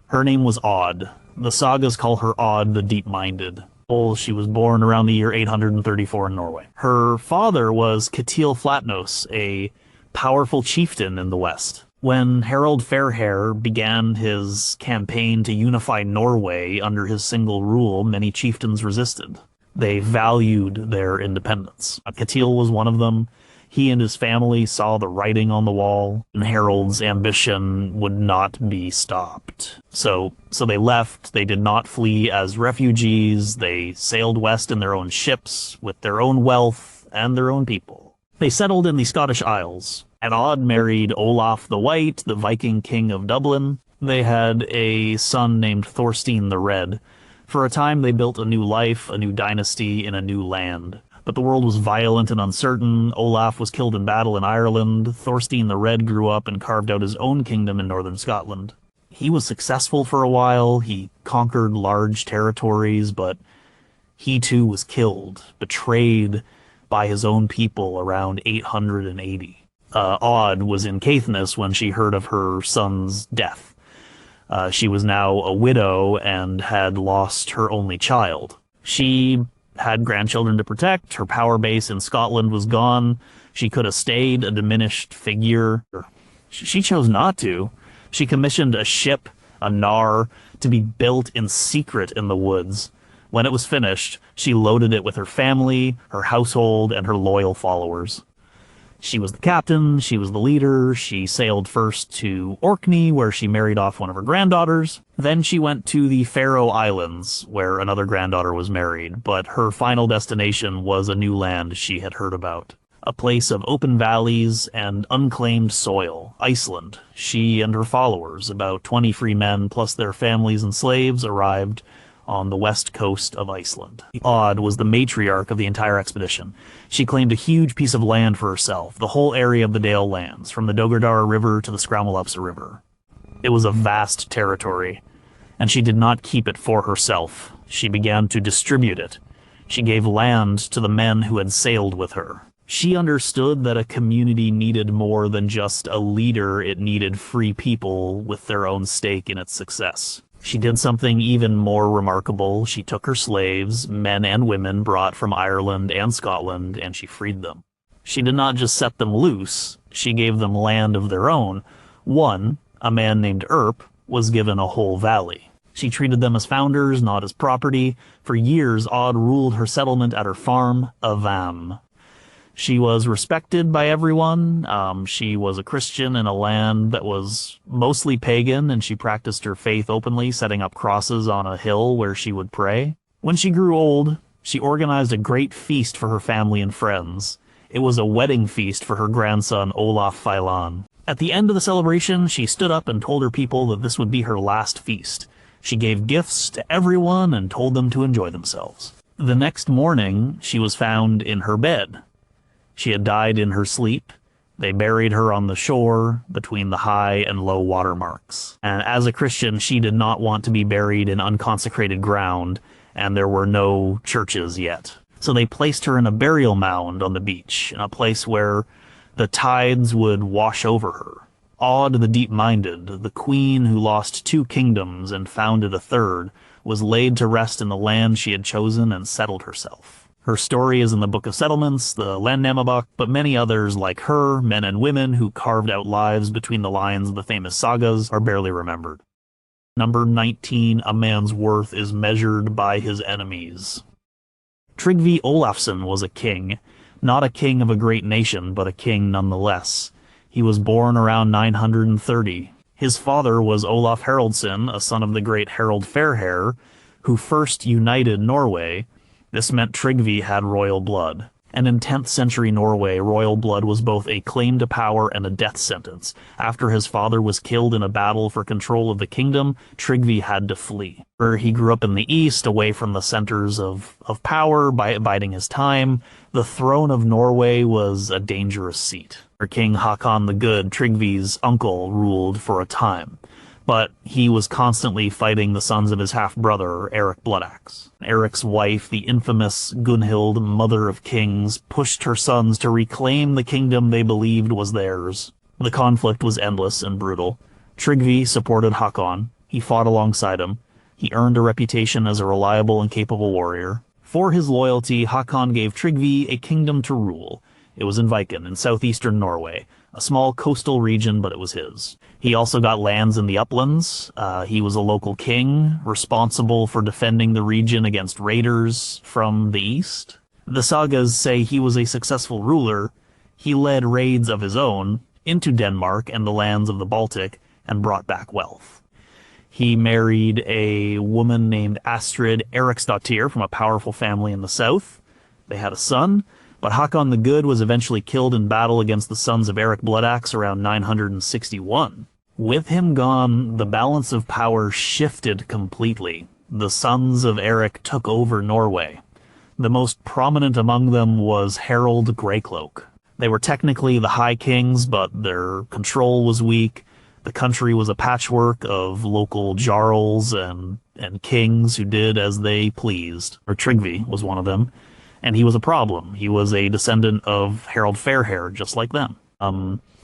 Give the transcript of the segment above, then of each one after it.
Her name was Odd. The sagas call her Odd the Deep-Minded. She was born around the year 834 in Norway. Her father was Ketil Flatnos, a powerful chieftain in the west. When Harald Fairhair began his campaign to unify Norway under his single rule, many chieftains resisted. They valued their independence. Ketil was one of them. He and his family saw the writing on the wall, and Harold's ambition would not be stopped. So they left. They did not flee as refugees. They sailed west in their own ships, with their own wealth and their own people. They settled in the Scottish Isles, and Odd married Olaf the White, the Viking king of Dublin. They had a son named Thorstein the Red. For a time, they built a new life, a new dynasty, in a new land. But the world was violent and uncertain. Olaf was killed in battle in Ireland. Thorstein the Red grew up and carved out his own kingdom in northern Scotland. He was successful for a while. He conquered large territories, but he too was killed, betrayed by his own people around 880. Odd was in Caithness when she heard of her son's death. She was now a widow and had lost her only child. She had grandchildren to protect. Her power base in Scotland was gone. She could have stayed a diminished figure. She chose not to. She commissioned a ship, a Nar, to be built in secret in the woods. When it was finished, she loaded it with her family, her household, and her loyal followers. She was the captain, she was the leader. She sailed first to Orkney, where she married off one of her granddaughters. Then she went to the Faroe Islands, where another granddaughter was married, but her final destination was a new land she had heard about. A place of open valleys and unclaimed soil, Iceland. She and her followers, about 20 free men plus their families and slaves, arrived on the west coast of Iceland. Odd was the matriarch of the entire expedition. She claimed a huge piece of land for herself, the whole area of the Dale Lands, from the Dogardara River to the Skramelupsa River. It was a vast territory, and she did not keep it for herself. She began to distribute it. She gave land to the men who had sailed with her. She understood that a community needed more than just a leader. It needed free people with their own stake in its success. She did something even more remarkable. She took her slaves, men and women brought from Ireland and Scotland, and she freed them. She did not just set them loose, she gave them land of their own. One, a man named Earp, was given a whole valley. She treated them as founders, not as property. For years, Odd ruled her settlement at her farm, Avam. She was respected by everyone. She was a Christian in a land that was mostly pagan, and she practiced her faith openly, setting up crosses on a hill where she would pray. When she grew old, she organized a great feast for her family and friends. It was a wedding feast for her grandson, Olaf Feilan. At the end of the celebration, she stood up and told her people that this would be her last feast. She gave gifts to everyone and told them to enjoy themselves. The next morning, she was found in her bed. She had died in her sleep. They buried her on the shore between the high and low water marks. And as a Christian, she did not want to be buried in unconsecrated ground, and there were no churches yet. So they placed her in a burial mound on the beach, in a place where the tides would wash over her. Odd the Deep-Minded, the queen who lost 2 kingdoms and founded a third, was laid to rest in the land she had chosen and settled herself. Her story is in the Book of Settlements, the Landnámabók, but many others like her, men and women who carved out lives between the lines of the famous sagas, are barely remembered. Number 19, a man's worth is measured by his enemies. Tryggvi Olafsson was a king, not a king of a great nation, but a king nonetheless. He was born around 930. His father was Olaf Haraldsson, a son of the great Harald Fairhair, who first united Norway. This meant Tryggvi had royal blood. And in 10th century Norway, royal blood was both a claim to power and a death sentence. After his father was killed in a battle for control of the kingdom, Tryggvi had to flee. He grew up in the east, away from the centers of power, biding his time. The throne of Norway was a dangerous seat. King Hakon the Good, Tryggvi's uncle, ruled for a time. But he was constantly fighting the sons of his half-brother, Eric Bloodaxe. Eric's wife, the infamous Gunhild, mother of kings, pushed her sons to reclaim the kingdom they believed was theirs. The conflict was endless and brutal. Tryggvi supported Hakon. He fought alongside him. He earned a reputation as a reliable and capable warrior. For his loyalty, Hakon gave Tryggvi a kingdom to rule. It was in Viking, in southeastern Norway, a small coastal region, but it was his. He also got lands in the uplands. He was a local king, responsible for defending the region against raiders from the east. The sagas say he was a successful ruler. He led raids of his own into Denmark and the lands of the Baltic and brought back wealth. He married a woman named Astrid Eriksdottir from a powerful family in the south. They had a son, but Hakon the Good was eventually killed in battle against the sons of Eric Bloodaxe around 961. With him gone, the balance of power shifted completely. The sons of Eric took over Norway. The most prominent among them was Harald Greycloak. They were technically the High Kings, but their control was weak. The country was a patchwork of local jarls and kings who did as they pleased. Or Tryggvi was one of them, and he was a problem. He was a descendant of Harald Fairhair, just like them.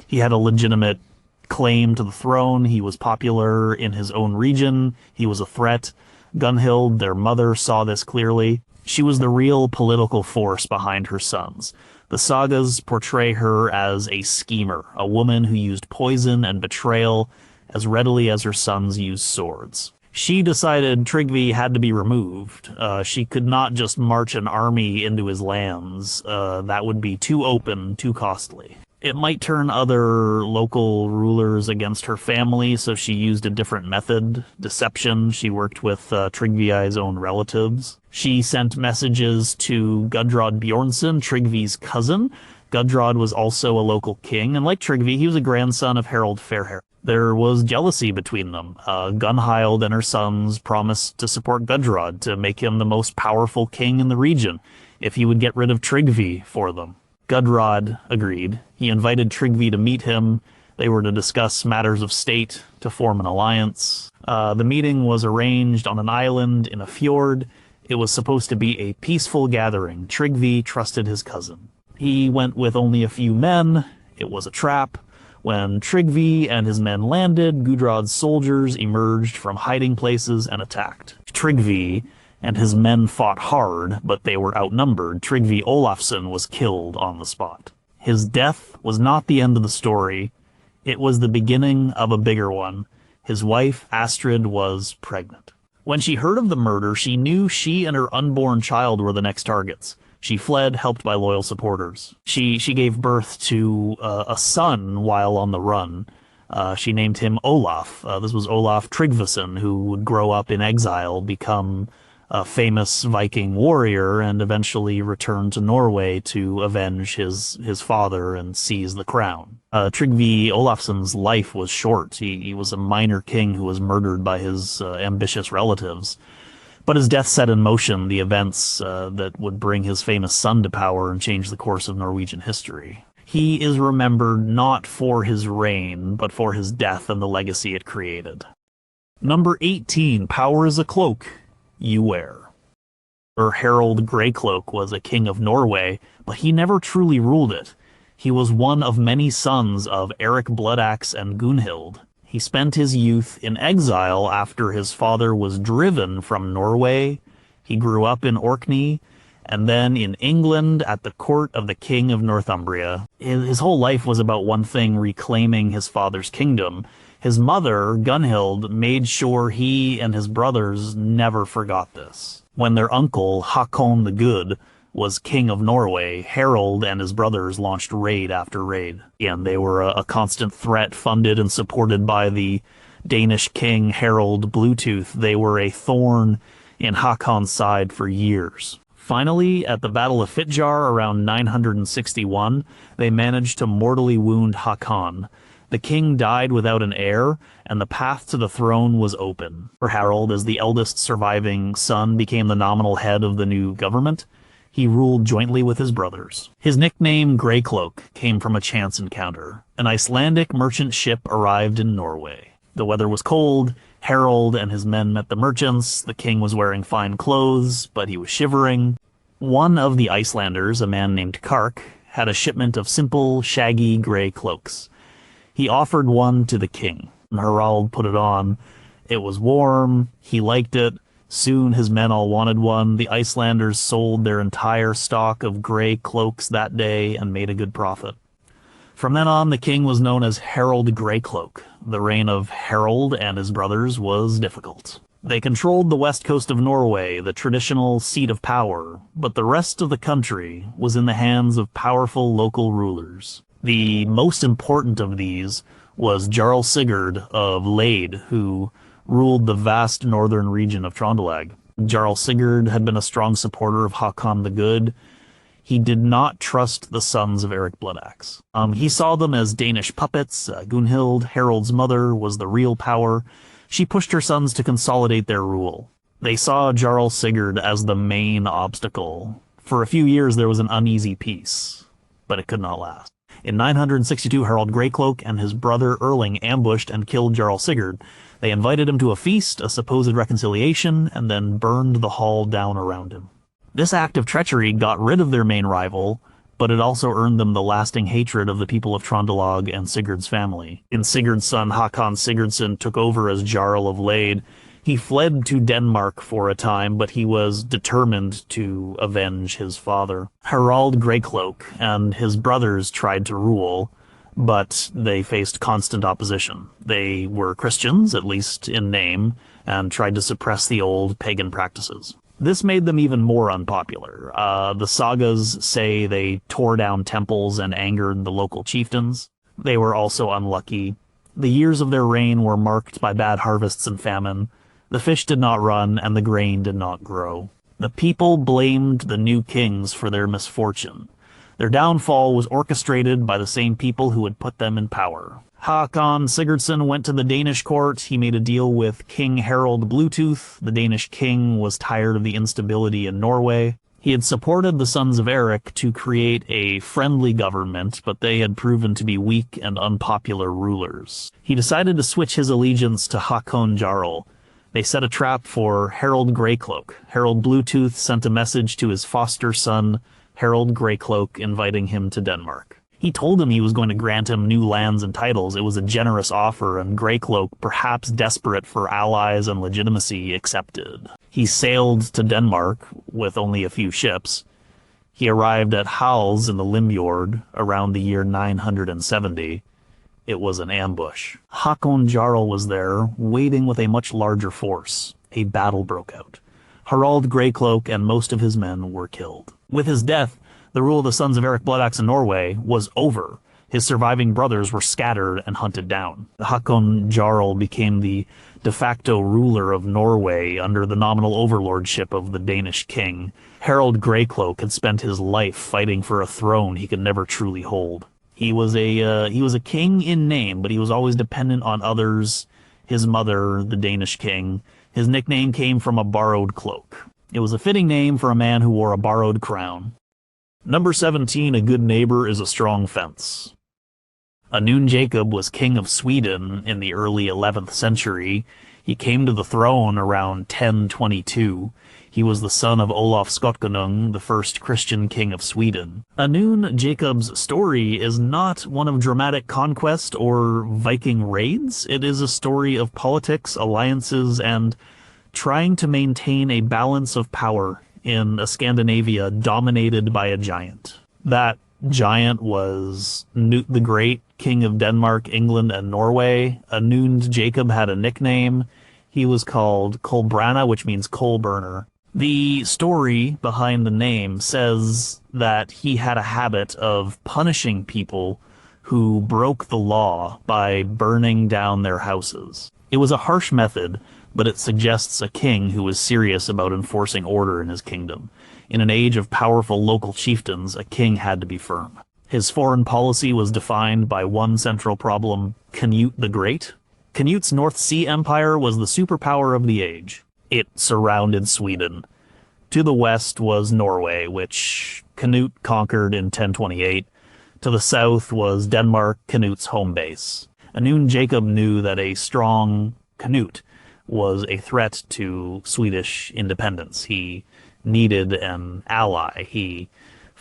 He had a legitimate claim to the throne. He was popular in his own region. He was a threat. Gunhild, their mother, saw this clearly. She was the real political force behind her sons. The sagas portray her as a schemer, a woman who used poison and betrayal as readily as her sons used swords. She decided Tryggvi had to be removed. She could not just march an army into his lands. That would be too open, too costly. It might turn other local rulers against her family, so she used a different method, deception. She worked with Tryggvi's own relatives. She sent messages to Gudrod Bjornsson, Tryggvi's cousin. Gudrod was also a local king, and like Tryggvi, he was a grandson of Harald Fairhair. There was jealousy between them. Gunhild and her sons promised to support Gudrod to make him the most powerful king in the region if he would get rid of Tryggvi for them. Gudrod agreed. He invited Tryggvi to meet him. They were to discuss matters of state, to form an alliance. The meeting was arranged on an island in a fjord. It was supposed to be a peaceful gathering. Tryggvi trusted his cousin. He went with only a few men. It was a trap. When Tryggvi and his men landed, Gudrod's soldiers emerged from hiding places and attacked. Tryggvi and his men fought hard, but they were outnumbered. Tryggvi Olafsson was killed on the spot. His death was not the end of the story. It was the beginning of a bigger one. His wife, Astrid, was pregnant. When she heard of the murder, she knew she and her unborn child were the next targets. She fled, helped by loyal supporters. She gave birth to a son while on the run. She named him Olaf. This was Olaf Tryggvason, who would grow up in exile, become a famous Viking warrior, and eventually return to Norway to avenge his father and seize the crown. Tryggvi Olafsson's life was short. He was a minor king who was murdered by his ambitious relatives. But his death set in motion the events that would bring his famous son to power and change the course of Norwegian history. He is remembered not for his reign, but for his death and the legacy it created. Number 18, Power is a Cloak You Wear. Harald Greycloak was a king of Norway, but he never truly ruled it. He was one of many sons of Eric Bloodaxe and Gunhild. He spent his youth in exile after his father was driven from Norway. He grew up in Orkney, and then in England at the court of the King of Northumbria. His whole life was about one thing: reclaiming his father's kingdom. His mother, Gunhild, made sure he and his brothers never forgot this. When their uncle, Hakon the Good, was king of Norway, Harald and his brothers launched raid after raid. And they were a constant threat, funded and supported by the Danish king Harald Bluetooth. They were a thorn in Hakon's side for years. Finally, at the Battle of Fitjar around 961, they managed to mortally wound Hakon. The king died without an heir, and the path to the throne was open. For Harald, as the eldest surviving son, became the nominal head of the new government. He ruled jointly with his brothers. His nickname, Greycloak, came from a chance encounter. An Icelandic merchant ship arrived in Norway. The weather was cold. Harald and his men met the merchants. The king was wearing fine clothes, but he was shivering. One of the Icelanders, a man named Kark, had a shipment of simple, shaggy gray cloaks. He offered one to the king. Harald put it on, It was warm, he liked it. Soon his men all wanted one. The Icelanders sold their entire stock of gray cloaks that day and made a good profit. From then on, the king was known as Harald Greycloak. The reign of Harald and his brothers was difficult. They controlled the west coast of Norway, the traditional seat of power, but the rest of the country was in the hands of powerful local rulers. The most important of these was Jarl Sigurd of Lade, who ruled the vast northern region of Trondelag. Jarl Sigurd had been a strong supporter of Hakon the Good. He did not trust the sons of Eric Bloodaxe. He saw them as Danish puppets. Gunhild, Harald's mother, was the real power. She pushed her sons to consolidate their rule. They saw Jarl Sigurd as the main obstacle. For a few years there was an uneasy peace, but it could not last. In 962, Harald Greycloak and his brother Erling ambushed and killed Jarl Sigurd. They invited him to a feast, a supposed reconciliation, and then burned the hall down around him. This act of treachery got rid of their main rival, but it also earned them the lasting hatred of the people of Trondelag and Sigurd's family. When Sigurd's son Hakon Sigurdsson took over as Jarl of Lade, he fled to Denmark for a time, but he was determined to avenge his father. Harald Greycloak and his brothers tried to rule, but they faced constant opposition. They were Christians, at least in name, and tried to suppress the old pagan practices. This made them even more unpopular. The sagas say they tore down temples and angered the local chieftains. They were also unlucky. The years of their reign were marked by bad harvests and famine. The fish did not run, and the grain did not grow. The people blamed the new kings for their misfortune. Their downfall was orchestrated by the same people who had put them in power. Hakon Sigurdsson went to the Danish court. He made a deal with King Harald Bluetooth. The Danish king was tired of the instability in Norway. He had supported the sons of Eric to create a friendly government, but they had proven to be weak and unpopular rulers. He decided to switch his allegiance to Hakon Jarl. They set a trap for Harald Greycloak. Harald Bluetooth sent a message to his foster son, Harald Greycloak, inviting him to Denmark. He told him he was going to grant him new lands and titles. It was a generous offer, and Greycloak, perhaps desperate for allies and legitimacy, accepted. He sailed to Denmark with only a few ships. He arrived at Hals in the Limfjord around the year 970. It was an ambush. Hakon Jarl was there, waiting with a much larger force. A battle broke out. Harald Greycloak and most of his men were killed. With his death, the rule of the sons of Eric Bloodaxe in Norway was over. His surviving brothers were scattered and hunted down. Hakon Jarl became the de facto ruler of Norway under the nominal overlordship of the Danish king. Harald Greycloak had spent his life fighting for a throne he could never truly hold. He was a king in name, but he was always dependent on others. His mother, the Danish king, his nickname came from a borrowed cloak. It was a fitting name for a man who wore a borrowed crown. Number 17, a good neighbor is a strong fence. Anun Jacob was king of Sweden in the early 11th century. He came to the throne around 1022. He was the son of Olaf Skotkonung, the first Christian king of Sweden. Anun Jacob's story is not one of dramatic conquest or Viking raids. It is a story of politics, alliances, and trying to maintain a balance of power in a Scandinavia dominated by a giant. That giant was Knut the Great, king of Denmark, England, and Norway. Anund Jacob had a nickname. He was called Kolbrana, which means coal burner. The story behind the name says that he had a habit of punishing people who broke the law by burning down their houses. It was a harsh method, but it suggests a king who was serious about enforcing order in his kingdom. In an age of powerful local chieftains, a king had to be firm. His foreign policy was defined by one central problem: Canute the Great. Canute's North Sea Empire was the superpower of the age. It surrounded Sweden. To the west was Norway, which Canute conquered in 1028. To the south was Denmark, Canute's home base. Anun Jacob knew that a strong Canute was a threat to Swedish independence. He needed an ally. He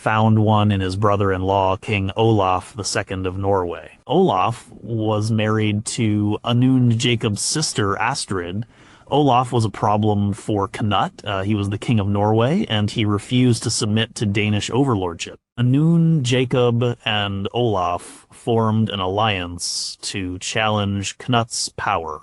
found one in his brother-in-law, King Olaf II of Norway. Olaf was married to Anund Jacob's sister, Astrid. Olaf was a problem for Knut. He was the king of Norway, and he refused to submit to Danish overlordship. Anund, Jacob, and Olaf formed an alliance to challenge Knut's power.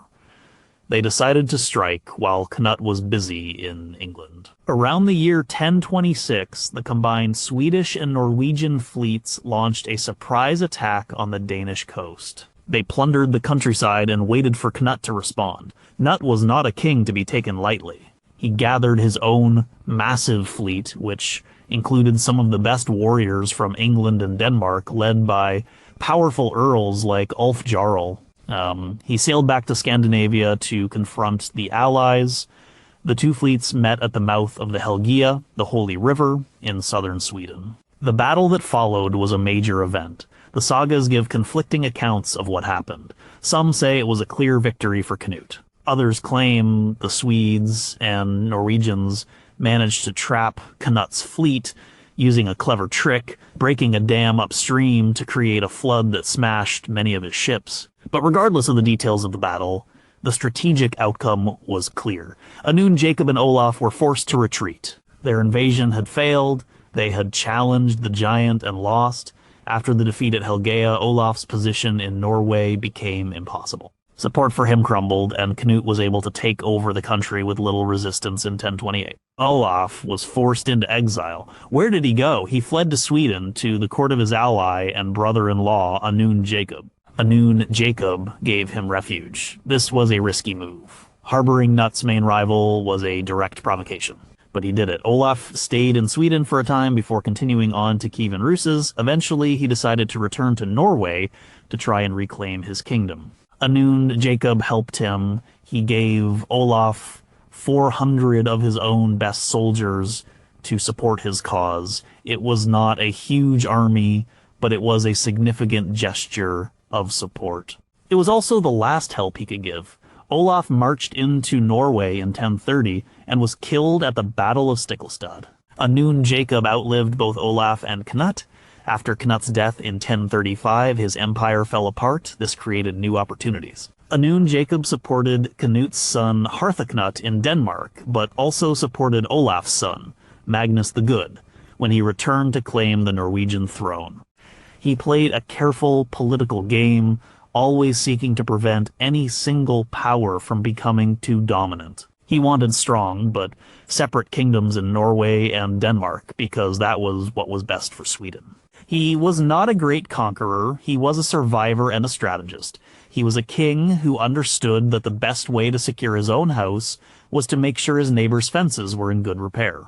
They decided to strike while Knut was busy in England. Around the year 1026, the combined Swedish and Norwegian fleets launched a surprise attack on the Danish coast. They plundered the countryside and waited for Knut to respond. Knut was not a king to be taken lightly. He gathered his own massive fleet, which included some of the best warriors from England and Denmark, led by powerful earls like Ulf Jarl. He sailed back to Scandinavia to confront the Allies. The two fleets met at the mouth of the Helgia, the Holy River, in southern Sweden. The battle that followed was a major event. The sagas give conflicting accounts of what happened. Some say it was a clear victory for Canute. Others claim the Swedes and Norwegians managed to trap Knut's fleet using a clever trick, breaking a dam upstream to create a flood that smashed many of his ships. But regardless of the details of the battle, the strategic outcome was clear. Anund, Jacob, and Olaf were forced to retreat. Their invasion had failed, they had challenged the giant and lost. After the defeat at Helgea, Olaf's position in Norway became impossible. Support for him crumbled, and Canute was able to take over the country with little resistance in 1028. Olaf was forced into exile. Where did he go? He fled to Sweden, to the court of his ally and brother-in-law, Anund Jacob. Anund Jacob gave him refuge. This was a risky move. Harboring Knut's main rival was a direct provocation. But he did it. Olaf stayed in Sweden for a time before continuing on to Kievan Rus'. Eventually, he decided to return to Norway to try and reclaim his kingdom. Anund Jacob helped him. He gave Olaf 400 of his own best soldiers to support his cause. It was not a huge army, but it was a significant gesture of support. It was also the last help he could give. Olaf marched into Norway in 1030 and was killed at the Battle of Stiklestad. Anund Jacob outlived both Olaf and Knut. After Knut's death in 1035, his empire fell apart. This created new opportunities. Anund Jacob supported Canute's son Harthacnut in Denmark, but also supported Olaf's son, Magnus the Good, when he returned to claim the Norwegian throne. He played a careful political game, always seeking to prevent any single power from becoming too dominant. He wanted strong, but separate kingdoms in Norway and Denmark, because that was what was best for Sweden. He was not a great conqueror. He was a survivor and a strategist. He was a king who understood that the best way to secure his own house was to make sure his neighbors' fences were in good repair.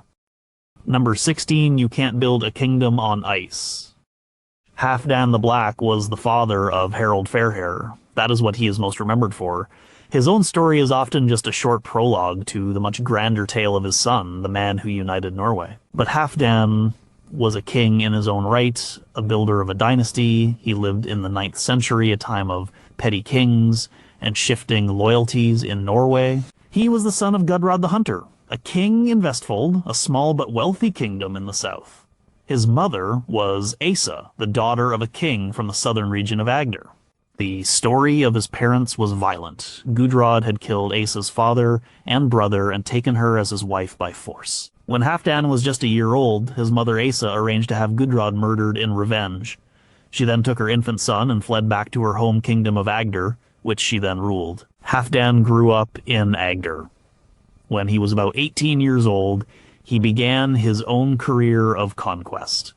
Number 16, you can't build a kingdom on ice. Halfdan the Black was the father of Harald Fairhair. That is what he is most remembered for. His own story is often just a short prologue to the much grander tale of his son, the man who united Norway. But Halfdan was a king in his own right, a builder of a dynasty. He lived in the 9th century, a time of petty kings and shifting loyalties in Norway. He was the son of Gudrod the Hunter, a king in Vestfold, a small but wealthy kingdom in the south. His mother was Asa, the daughter of a king from the southern region of Agder. The story of his parents was violent. Gudrod had killed Asa's father and brother and taken her as his wife by force. When Halfdan was just a year old, his mother Asa arranged to have Gudrod murdered in revenge. She then took her infant son and fled back to her home kingdom of Agder, which she then ruled. Halfdan grew up in Agder. When he was about 18 years old, he began his own career of conquest.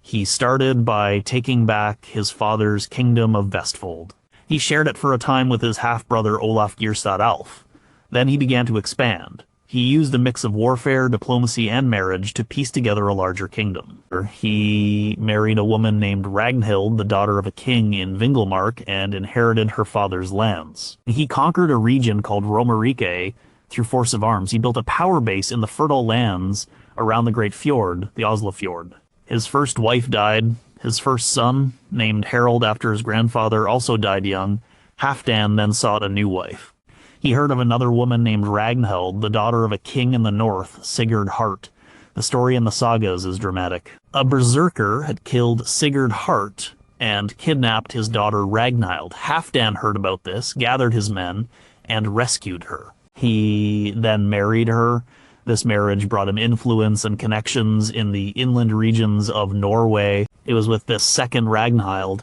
He started by taking back his father's kingdom of Vestfold. He shared it for a time with his half-brother Olaf Gyrstad Alf. Then he began to expand. He used a mix of warfare, diplomacy, and marriage to piece together a larger kingdom. He married a woman named Ragnhild, the daughter of a king in Vingulmark, and inherited her father's lands. He conquered a region called Romerike through force of arms. He built a power base in the fertile lands around the Great Fjord, the Oslofjord. His first wife died. His first son, named Harald after his grandfather, also died young. Halfdan then sought a new wife. He heard of another woman named Ragnhild, the daughter of a king in the north, Sigurd Hart. The story in the sagas is dramatic. A berserker had killed Sigurd Hart and kidnapped his daughter Ragnhild. Halfdan heard about this, gathered his men, and rescued her. He then married her. This marriage brought him influence and connections in the inland regions of Norway. It was with this second Ragnhild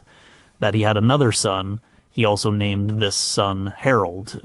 that he had another son. He also named this son Harold.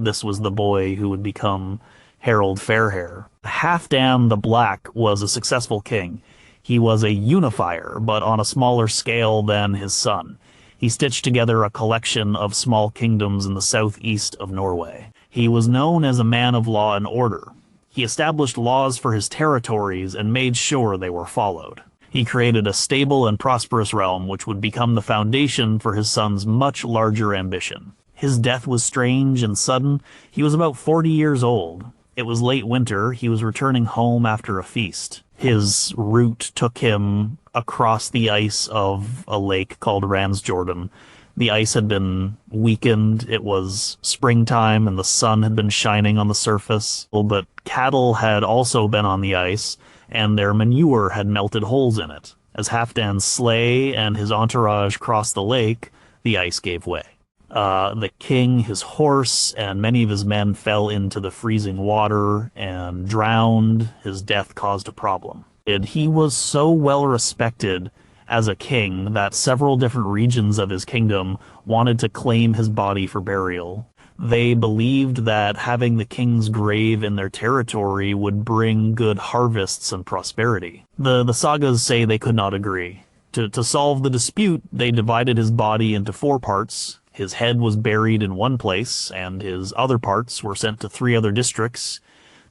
This was the boy who would become Harold Fairhair. Halfdan the Black was a successful king. He was a unifier, but on a smaller scale than his son. He stitched together a collection of small kingdoms in the southeast of Norway. He was known as a man of law and order. He established laws for his territories and made sure they were followed. He created a stable and prosperous realm which would become the foundation for his son's much larger ambition. His death was strange and sudden. He was about 40 years old. It was late winter. He was returning home after a feast. His route took him across the ice of a lake called Ransjorden. The ice had been weakened. It was springtime and the sun had been shining on the surface. But cattle had also been on the ice, and their manure had melted holes in it. As Halfdan's sleigh and his entourage crossed the lake, the ice gave way. The king, his horse, and many of his men fell into the freezing water and drowned. His death caused a problem. He was so well respected as a king that several different regions of his kingdom wanted to claim his body for burial. They believed that having the king's grave in their territory would bring good harvests and prosperity. The sagas say they could not agree. To solve the dispute, they divided his body into 4 parts. His head was buried in one place, and his other parts were sent to 3 other districts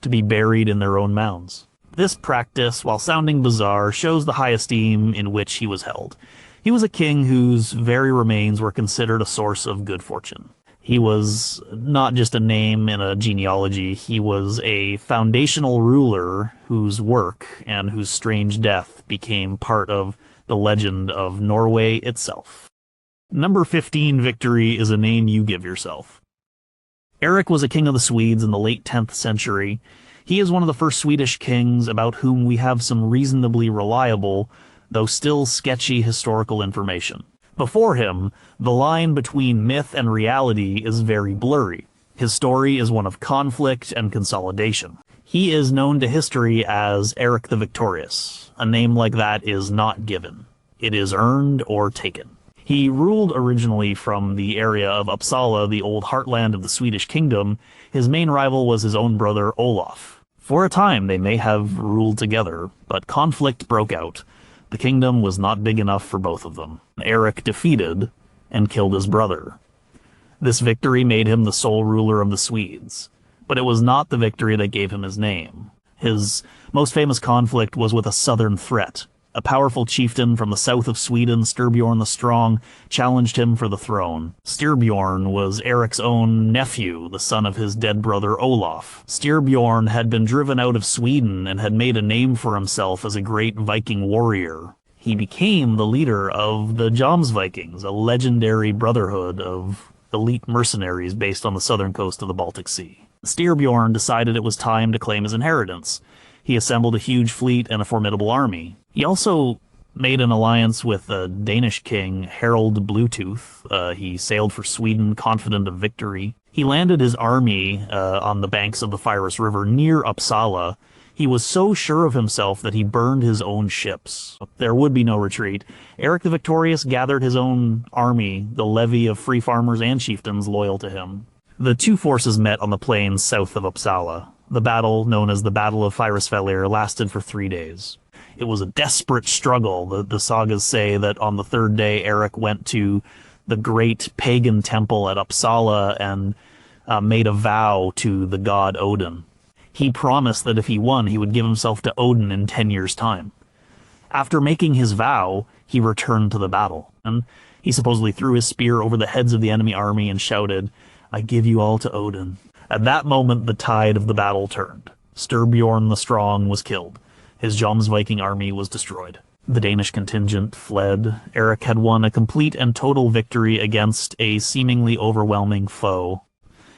to be buried in their own mounds. This practice, while sounding bizarre, shows the high esteem in which he was held. He was a king whose very remains were considered a source of good fortune. He was not just a name in a genealogy, he was a foundational ruler whose work and whose strange death became part of the legend of Norway itself. Number 15 victory is a name you give yourself. Eric was a king of the Swedes in the late 10th century. He is one of the first Swedish kings about whom we have some reasonably reliable, though still sketchy historical information. Before him, the line between myth and reality is very blurry. His story is one of conflict and consolidation. He is known to history as Eric the Victorious. A name like that is not given. It is earned or taken. He ruled originally from the area of Uppsala, the old heartland of the Swedish kingdom. His main rival was his own brother Olaf. For a time they may have ruled together, but conflict broke out. The kingdom was not big enough for both of them. Eric defeated and killed his brother. This victory made him the sole ruler of the Swedes, but it was not the victory that gave him his name. His most famous conflict was with a southern threat. A powerful chieftain from the south of Sweden, Styrbjorn the Strong, challenged him for the throne. Styrbjorn was Eric's own nephew, the son of his dead brother Olaf. Styrbjorn had been driven out of Sweden and had made a name for himself as a great Viking warrior. He became the leader of the Jomsvikings, a legendary brotherhood of elite mercenaries based on the southern coast of the Baltic Sea. Styrbjorn decided it was time to claim his inheritance. He assembled a huge fleet and a formidable army. He also made an alliance with the Danish king Harald Bluetooth. He sailed for Sweden, confident of victory. He landed his army on the banks of the Firis River near Uppsala. He was so sure of himself that he burned his own ships. There would be no retreat. Eric the Victorious gathered his own army, the levy of free farmers and chieftains loyal to him. The 2 forces met on the plains south of Uppsala. The battle, known as the Battle of Fyrisfellir, lasted for 3 days. It was a desperate struggle. The sagas say that on the 3rd day, Eric went to the great pagan temple at Uppsala and made a vow to the god Odin. He promised that if he won, he would give himself to Odin in 10 years' time. After making his vow, he returned to the battle, and he supposedly threw his spear over the heads of the enemy army and shouted, "I give you all to Odin." At that moment, the tide of the battle turned. Styrbjorn the Strong was killed. His Jomsviking army was destroyed. The Danish contingent fled. Eric had won a complete and total victory against a seemingly overwhelming foe.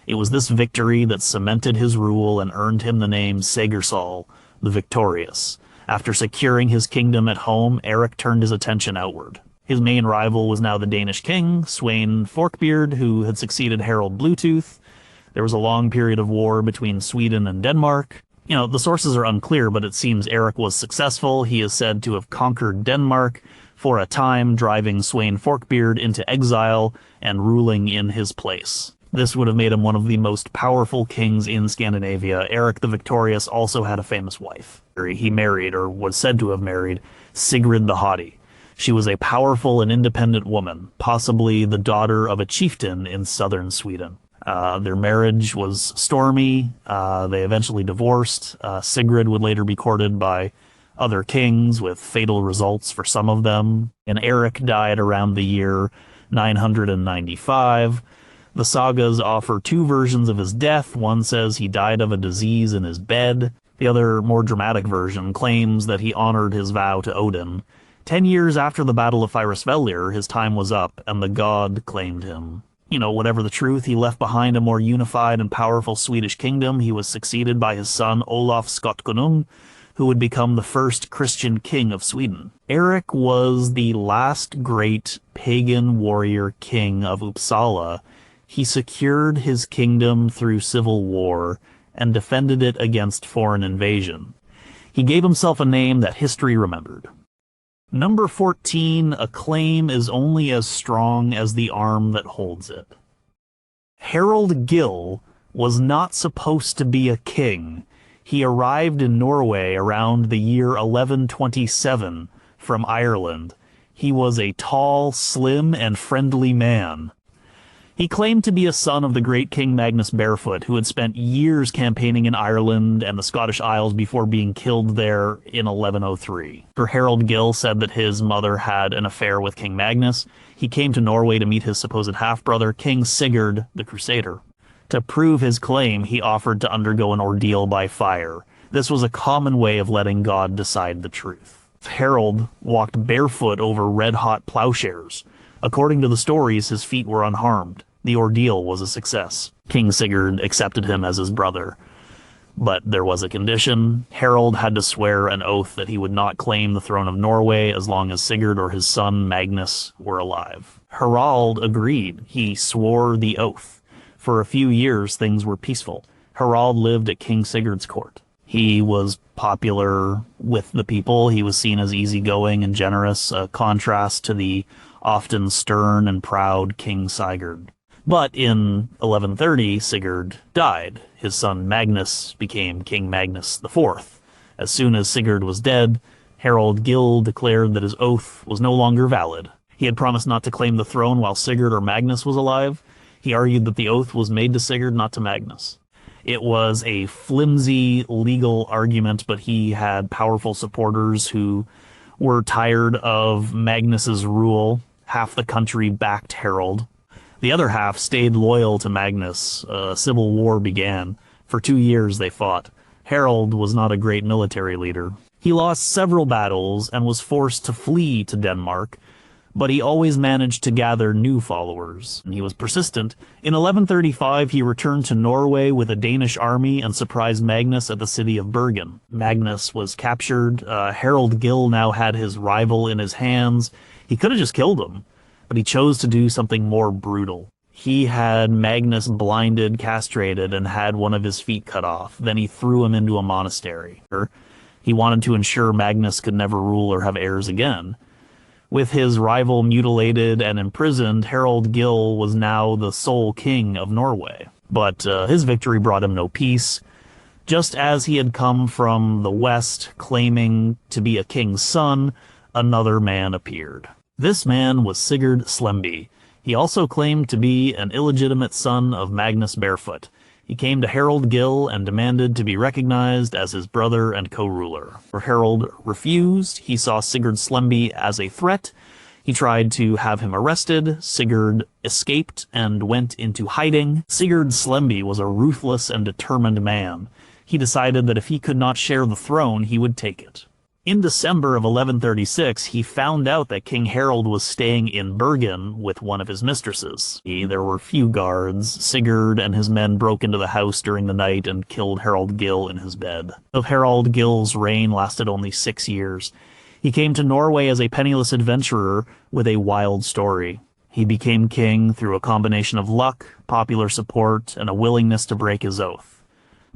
It was this victory that cemented his rule and earned him the name Segersal, the Victorious. After securing his kingdom at home, Eric turned his attention outward. His main rival was now the Danish king, Sweyn Forkbeard, who had succeeded Harold Bluetooth. There was a long period of war between Sweden and Denmark. The sources are unclear, but it seems Eric was successful. He is said to have conquered Denmark for a time, driving Sweyn Forkbeard into exile and ruling in his place. This would have made him one of the most powerful kings in Scandinavia. Eric the Victorious also had a famous wife. He married, or was said to have married, Sigrid the Haughty. She was a powerful and independent woman, possibly the daughter of a chieftain in southern Sweden. Their marriage was stormy. They eventually divorced. Sigrid would later be courted by other kings, with fatal results for some of them. And Eric died around the year 995. The sagas offer two versions of his death. One says he died of a disease in his bed. The other, more dramatic version, claims that he honored his vow to Odin. 10 years after the Battle of Fyrisvellir, his time was up, and the god claimed him. Whatever the truth, he left behind a more unified and powerful Swedish kingdom. He was succeeded by his son Olaf Skotkonung, who would become the first Christian king of Sweden. Eric was the last great pagan warrior king of Uppsala. He secured his kingdom through civil war and defended it against foreign invasion. He gave himself a name that history remembered. Number 14, a claim is only as strong as the arm that holds it. Harold Gill was not supposed to be a king. He arrived in Norway around the year 1127 from Ireland. He was a tall, slim, and friendly man. He claimed to be a son of the great King Magnus Barefoot, who had spent years campaigning in Ireland and the Scottish Isles before being killed there in 1103. Harold Gill said that his mother had an affair with King Magnus. He came to Norway to meet his supposed half-brother, King Sigurd the Crusader. To prove his claim, he offered to undergo an ordeal by fire. This was a common way of letting God decide the truth. Harold walked barefoot over red-hot plowshares. According to the stories, his feet were unharmed. The ordeal was a success. King Sigurd accepted him as his brother. But there was a condition. Harold had to swear an oath that he would not claim the throne of Norway as long as Sigurd or his son Magnus were alive. Harald agreed. He swore the oath. For a few years, things were peaceful. Harald lived at King Sigurd's court. He was popular with the people. He was seen as easygoing and generous, a contrast to the often stern and proud King Sigurd. But in 1130, Sigurd died. His son Magnus became King Magnus IV. As soon as Sigurd was dead, Harold Gill declared that his oath was no longer valid. He had promised not to claim the throne while Sigurd or Magnus was alive. He argued that the oath was made to Sigurd, not to Magnus. It was a flimsy legal argument, but he had powerful supporters who were tired of Magnus's rule. Half the country backed Harold. The other half stayed loyal to Magnus. A civil war began. For 2 years they fought. Harold was not a great military leader. He lost several battles and was forced to flee to Denmark, but he always managed to gather new followers, and he was persistent. In 1135, he returned to Norway with a Danish army and surprised Magnus at the city of Bergen. Magnus was captured. Harold Gill now had his rival in his hands. He could have just killed him, but he chose to do something more brutal. He had Magnus blinded, castrated, and had one of his feet cut off. Then he threw him into a monastery. He wanted to ensure Magnus could never rule or have heirs again. With his rival mutilated and imprisoned, Harold Gill was now the sole king of Norway. But his victory brought him no peace. Just as he had come from the west claiming to be a king's son, another man appeared. This man was Sigurd Slemby. He also claimed to be an illegitimate son of Magnus Barefoot. He came to Harold Gill and demanded to be recognized as his brother and co-ruler. Harold refused. He saw Sigurd Slemby as a threat. He tried to have him arrested. Sigurd escaped and went into hiding. Sigurd Slemby was a ruthless and determined man. He decided that if he could not share the throne, he would take it. In December of 1136, he found out that King Harold was staying in Bergen with one of his mistresses. There were few guards. Sigurd and his men broke into the house during the night and killed Harald Gill in his bed. Though Harald Gill's reign lasted only 6 years, he came to Norway as a penniless adventurer with a wild story. He became king through a combination of luck, popular support, and a willingness to break his oath.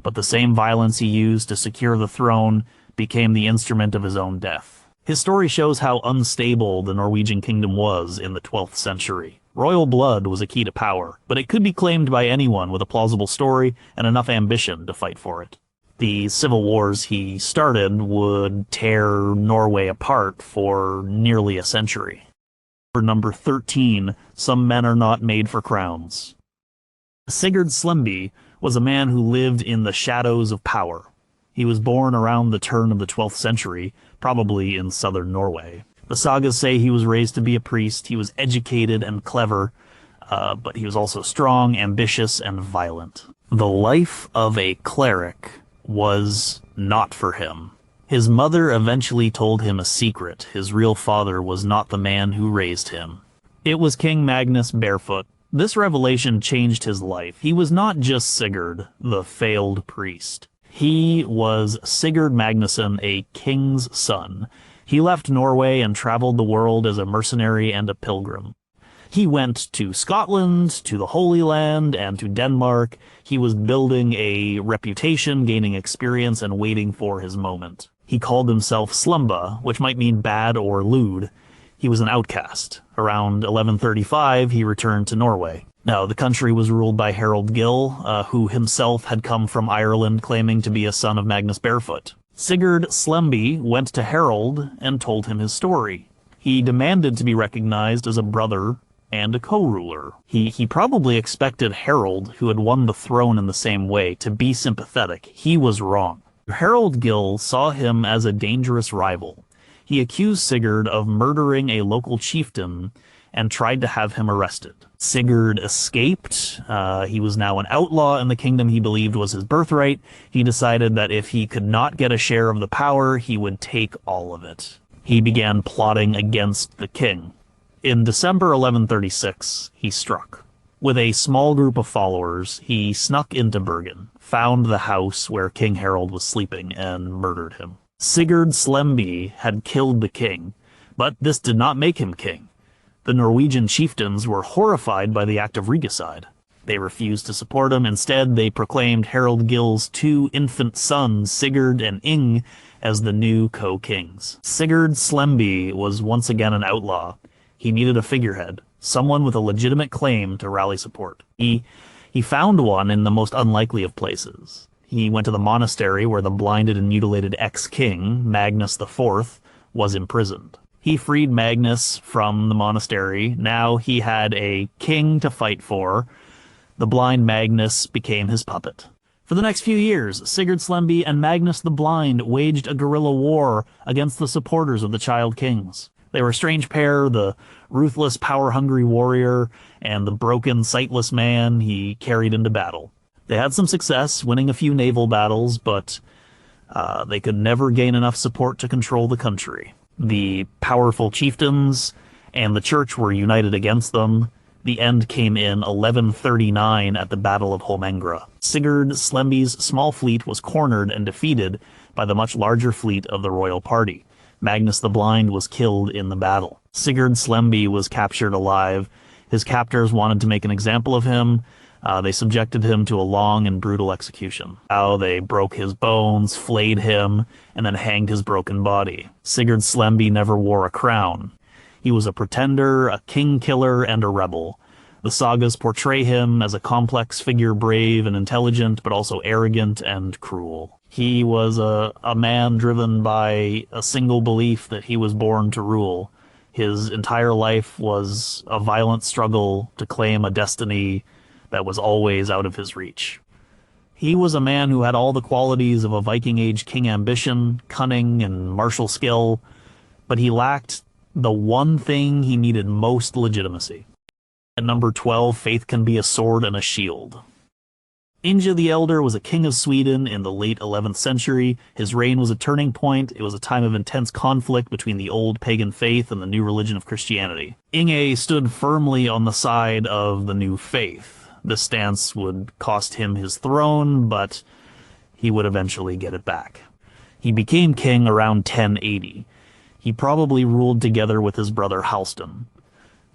But the same violence he used to secure the throne became the instrument of his own death. His story shows how unstable the Norwegian kingdom was in the 12th century. Royal blood was a key to power, but it could be claimed by anyone with a plausible story and enough ambition to fight for it. The civil wars he started would tear Norway apart for nearly a century. For number 13, some men are not made for crowns. Sigurd Slemby was a man who lived in the shadows of power. He was born around the turn of the 12th century, probably in southern Norway. The sagas say he was raised to be a priest. He was educated and clever, but he was also strong, ambitious, and violent. The life of a cleric was not for him. His mother eventually told him a secret. His real father was not the man who raised him. It was King Magnus Barefoot. This revelation changed his life. He was not just Sigurd, the failed priest. He was Sigurd Magnusson, a king's son. He left Norway and traveled the world as a mercenary and a pilgrim. He went to Scotland, to the Holy Land, and to Denmark. He was building a reputation, gaining experience, and waiting for his moment. He called himself Slumba, which might mean bad or lewd. He was an outcast. Around 1135, he returned to Norway. Now, the country was ruled by Harald Gill, who himself had come from Ireland claiming to be a son of Magnus Barefoot. Sigurd Slemby went to Harald and told him his story. He demanded to be recognized as a brother and a co-ruler. He probably expected Harald, who had won the throne in the same way, to be sympathetic. He was wrong. Harald Gill saw him as a dangerous rival. He accused Sigurd of murdering a local chieftain and tried to have him arrested. Sigurd escaped. He was now an outlaw in the kingdom he believed was his birthright. He decided that if he could not get a share of the power, he would take all of it. He began plotting against the king. In December 1136, he struck. With a small group of followers, he snuck into Bergen, found the house where King Harold was sleeping, and murdered him. Sigurd Slemby had killed the king, but this did not make him king. The Norwegian chieftains were horrified by the act of regicide. They refused to support him. Instead, they proclaimed Harald Gill's 2 infant sons, Sigurd and Ing, as the new co-kings. Sigurd Slemby was once again an outlaw. He needed a figurehead, someone with a legitimate claim to rally support. He found one in the most unlikely of places. He went to the monastery where the blinded and mutilated ex-king, Magnus IV, was imprisoned. He freed Magnus from the monastery. Now he had a king to fight for. The blind Magnus became his puppet. For the next few years, Sigurd Slemby and Magnus the Blind waged a guerrilla war against the supporters of the Child Kings. They were a strange pair, the ruthless, power-hungry warrior and the broken, sightless man he carried into battle. They had some success, winning a few naval battles, but they could never gain enough support to control the country. The powerful chieftains and the church were united against them. The end came in 1139 at the Battle of Holmengra. Sigurd Slemby's small fleet was cornered and defeated by the much larger fleet of the royal party. Magnus the Blind was killed in the battle. Sigurd Slemby was captured alive. His captors wanted to make an example of him. They subjected him to a long and brutal execution. They broke his bones, flayed him, and then hanged his broken body. Sigurd Slemby never wore a crown. He was a pretender, a king killer, and a rebel. The sagas portray him as a complex figure, brave and intelligent, but also arrogant and cruel. He was a man driven by a single belief that he was born to rule. His entire life was a violent struggle to claim a destiny that was always out of his reach. He was a man who had all the qualities of a Viking Age king: ambition, cunning, and martial skill, but he lacked the one thing he needed most: legitimacy. At number 12, faith can be a sword and a shield. Inge the Elder was a king of Sweden in the late 11th century. His reign was a turning point. It was a time of intense conflict between the old pagan faith and the new religion of Christianity. Inge stood firmly on the side of the new faith. This stance would cost him his throne, but he would eventually get it back. He became king around 1080. He probably ruled together with his brother Halston.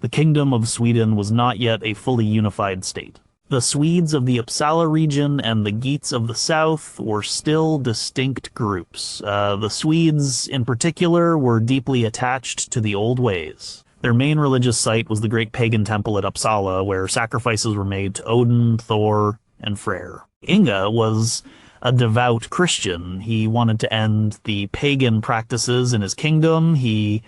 The Kingdom of Sweden was not yet a fully unified state. The Swedes of the Uppsala region and the Geats of the south were still distinct groups. The Swedes, in particular, were deeply attached to the old ways. Their main religious site was the great pagan temple at Uppsala, where sacrifices were made to Odin, Thor, and Freyr. Inge was a devout Christian. He wanted to end the pagan practices in his kingdom. He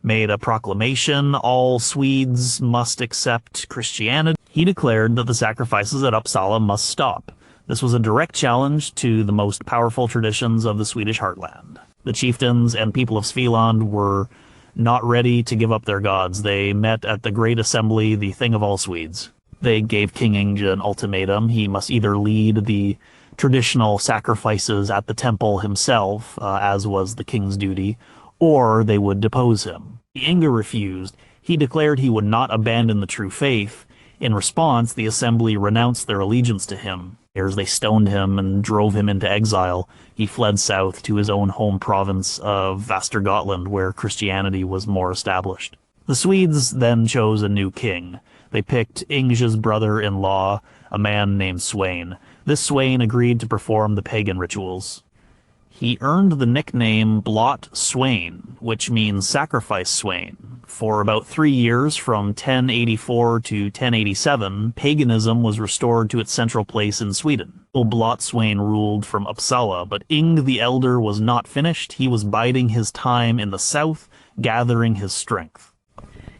made a proclamation: all Swedes must accept Christianity. He declared that the sacrifices at Uppsala must stop. This was a direct challenge to the most powerful traditions of the Swedish heartland. The chieftains and people of Svealand were not ready to give up their gods. They met at the Great Assembly, the Thing of All Swedes. They gave King Inge an ultimatum. He must either lead the traditional sacrifices at the temple himself, as was the king's duty, or they would depose him. Inge refused. He declared he would not abandon the true faith. In response, the assembly renounced their allegiance to him. As they stoned him and drove him into exile, he fled south to his own home province of Västergötland, where Christianity was more established. The Swedes then chose a new king. They picked Inge's brother-in-law, a man named Sweyn. This Sweyn agreed to perform the pagan rituals. He earned the nickname Blot Sweyn, which means sacrifice Sweyn. For about 3 years, from 1084 to 1087, paganism was restored to its central place in Sweden. Blot Sweyn ruled from Uppsala, but Inge the Elder was not finished. He was biding his time in the south, gathering his strength.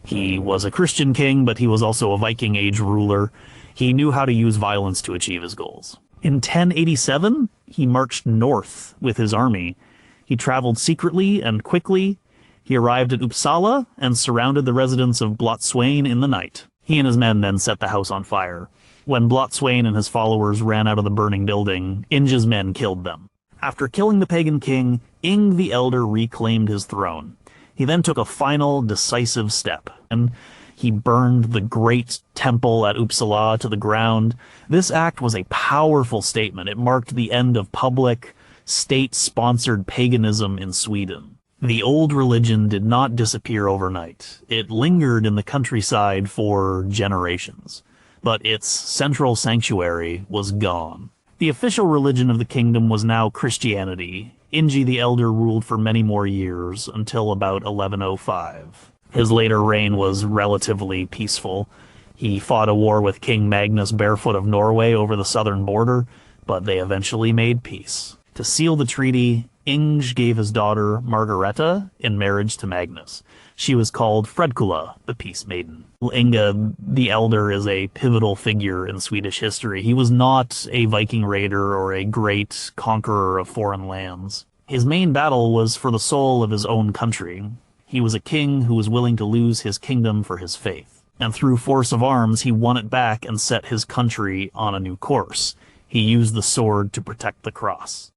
He was a Christian king, but he was also a Viking Age ruler. He knew how to use violence to achieve his goals. In 1087, he marched north with his army. He traveled secretly and quickly. He arrived at Uppsala and surrounded the residence of Blot Sweyn in the night. He and his men then set the house on fire. When Blot Sweyn and his followers ran out of the burning building, Inge's men killed them. After killing the pagan king, Inge the Elder reclaimed his throne. He then took a final, decisive step, and he burned the great temple at Uppsala to the ground. This act was a powerful statement. It marked the end of public, state-sponsored paganism in Sweden. The old religion did not disappear overnight. It lingered in the countryside for generations, but its central sanctuary was gone. The official religion of the kingdom was now Christianity. Inge the Elder ruled for many more years, until about 1105. His later reign was relatively peaceful. He fought a war with King Magnus Barefoot of Norway over the southern border, but they eventually made peace. To seal the treaty, Inge gave his daughter Margareta in marriage to Magnus. She was called Fredkulla, the Peace Maiden. Inge the Elder is a pivotal figure in Swedish history. He was not a Viking raider or a great conqueror of foreign lands. His main battle was for the soul of his own country. He was a king who was willing to lose his kingdom for his faith. And through force of arms, he won it back and set his country on a new course. He used the sword to protect the cross.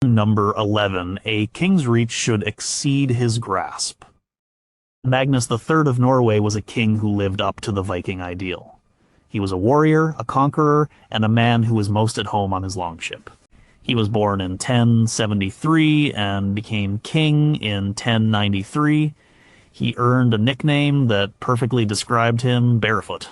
Number 11. A king's reach should exceed his grasp. Magnus III of Norway was a king who lived up to the Viking ideal. He was a warrior, a conqueror, and a man who was most at home on his longship. He was born in 1073 and became king in 1093. He earned a nickname that perfectly described him, Barefoot.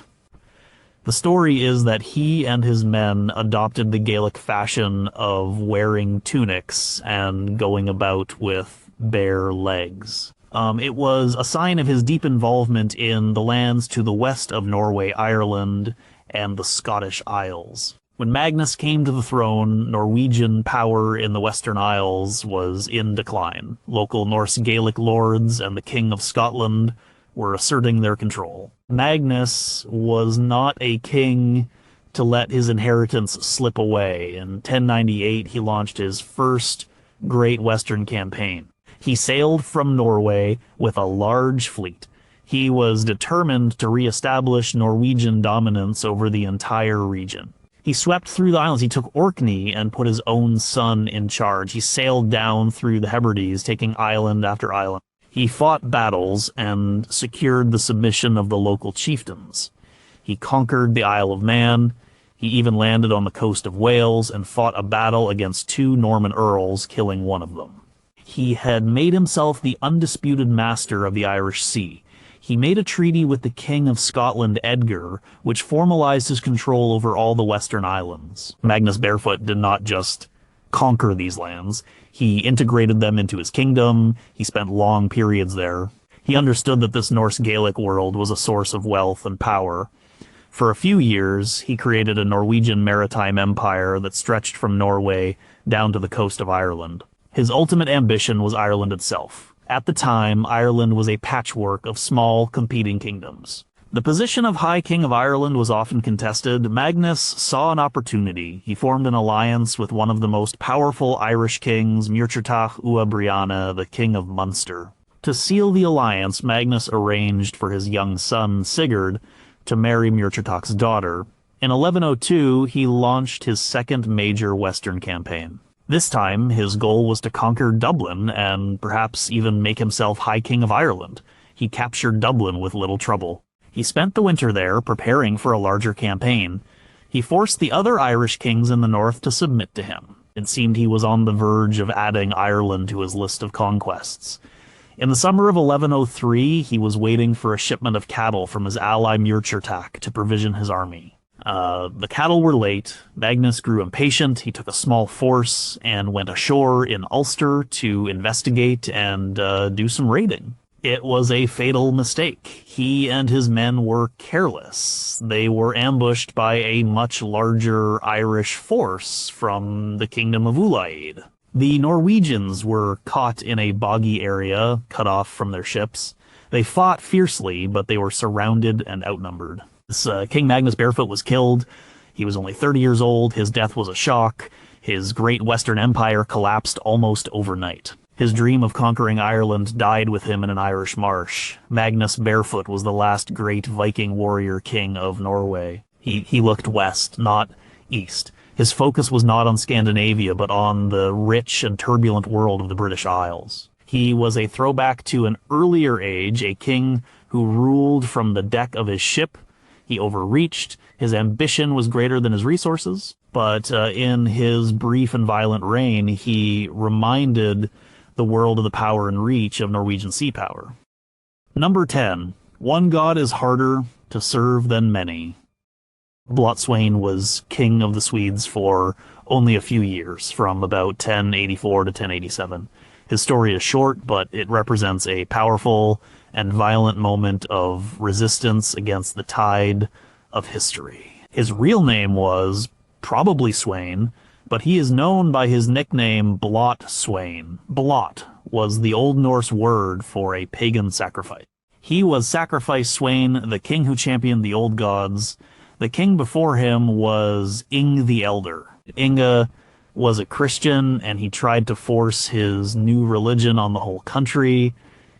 The story is that he and his men adopted the Gaelic fashion of wearing tunics and going about with bare legs. It was a sign of his deep involvement in the lands to the west of Norway, Ireland, and the Scottish Isles. When Magnus came to the throne, Norwegian power in the Western Isles was in decline. Local Norse Gaelic lords and the King of Scotland were asserting their control. Magnus was not a king to let his inheritance slip away. In 1098, he launched his first Great Western Campaign. He sailed from Norway with a large fleet. He was determined to reestablish Norwegian dominance over the entire region. He swept through the islands. He took Orkney and put his own son in charge. He sailed down through the Hebrides, taking island after island. He fought battles and secured the submission of the local chieftains. He conquered the Isle of Man. He even landed on the coast of Wales and fought a battle against 2 Norman earls, killing one of them. He had made himself the undisputed master of the Irish Sea. He made a treaty with the King of Scotland, Edgar, which formalized his control over all the Western Islands. Magnus Barefoot did not just conquer these lands. He integrated them into his kingdom. He spent long periods there. He understood that this Norse Gaelic world was a source of wealth and power. For a few years, he created a Norwegian maritime empire that stretched from Norway down to the coast of Ireland. His ultimate ambition was Ireland itself. At the time, Ireland was a patchwork of small, competing kingdoms. The position of High King of Ireland was often contested. Magnus saw an opportunity. He formed an alliance with one of the most powerful Irish kings, Muirchertach Ua Brianna, the King of Munster. To seal the alliance, Magnus arranged for his young son, Sigurd, to marry Muirchertach's daughter. In 1102, he launched his second major Western campaign. This time, his goal was to conquer Dublin and perhaps even make himself High King of Ireland. He captured Dublin with little trouble. He spent the winter there, preparing for a larger campaign. He forced the other Irish kings in the north to submit to him. It seemed he was on the verge of adding Ireland to his list of conquests. In the summer of 1103, he was waiting for a shipment of cattle from his ally Muirchertach to provision his army. The cattle were late. Magnus grew impatient. He took a small force and went ashore in Ulster to investigate and do some raiding. It was a fatal mistake. He and his men were careless. They were ambushed by a much larger Irish force from the Kingdom of Ulaid. The Norwegians were caught in a boggy area, cut off from their ships. They fought fiercely, but they were surrounded and outnumbered. King Magnus Barefoot was killed. He was only 30 years old. His death was a shock. His great Western Empire collapsed almost overnight. His dream of conquering Ireland died with him in an Irish marsh. Magnus Barefoot was the last great Viking warrior king of Norway. He looked west, not east. His focus was not on Scandinavia, but on the rich and turbulent world of the British Isles. He was a throwback to an earlier age, a king who ruled from the deck of his ship. He overreached. His ambition was greater than his resources. But in his brief and violent reign, he reminded the world of the power and reach of Norwegian sea power. Number 10. One god is harder to serve than many. Blotswain was king of the Swedes for only a few years, from about 1084 to 1087. His story is short, but it represents a powerful and violent moment of resistance against the tide of history. His real name was probably Sweyn, but he is known by his nickname Blotswain. Blot was the Old Norse word for a pagan sacrifice. He was sacrificed Sweyn, the king who championed the old gods. The king before him was Inge the Elder. Inge was a Christian, and he tried to force his new religion on the whole country.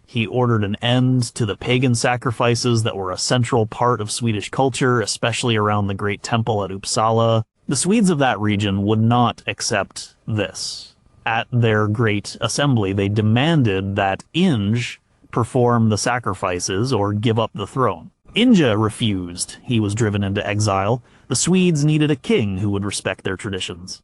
He ordered an end to the pagan sacrifices that were a central part of Swedish culture, especially around the great temple at Uppsala. The Swedes of that region would not accept this. At their great assembly, they demanded that Inge perform the sacrifices or give up the throne. Inge refused. He was driven into exile. The Swedes needed a king who would respect their traditions.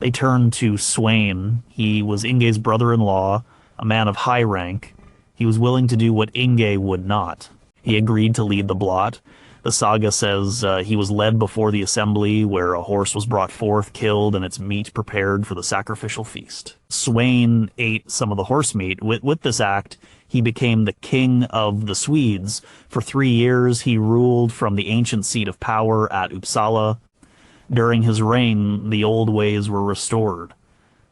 They turned to Sweyn. He was Inge's brother-in-law, a man of high rank. He was willing to do what Inge would not. He agreed to lead the blot. The saga says he was led before the assembly, where a horse was brought forth, killed, and its meat prepared for the sacrificial feast. Sweyn ate some of the horse meat. With this act, he became the king of the Swedes. For 3 years, he ruled from the ancient seat of power at Uppsala. During his reign, the old ways were restored.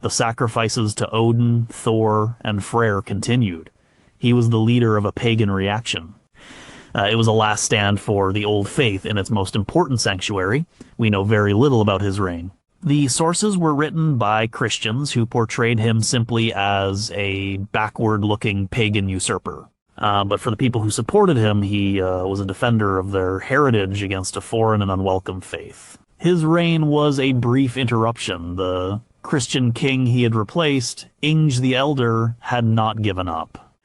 The sacrifices to Odin, Thor, and Freyr continued. He was the leader of a pagan reaction. It was a last stand for the old faith in its most important sanctuary. We know very little about his reign. The sources were written by Christians who portrayed him simply as a backward-looking pagan usurper. But for the people who supported him, he was a defender of their heritage against a foreign and unwelcome faith. His reign was a brief interruption. The Christian king he had replaced, Inge the Elder, had not given up.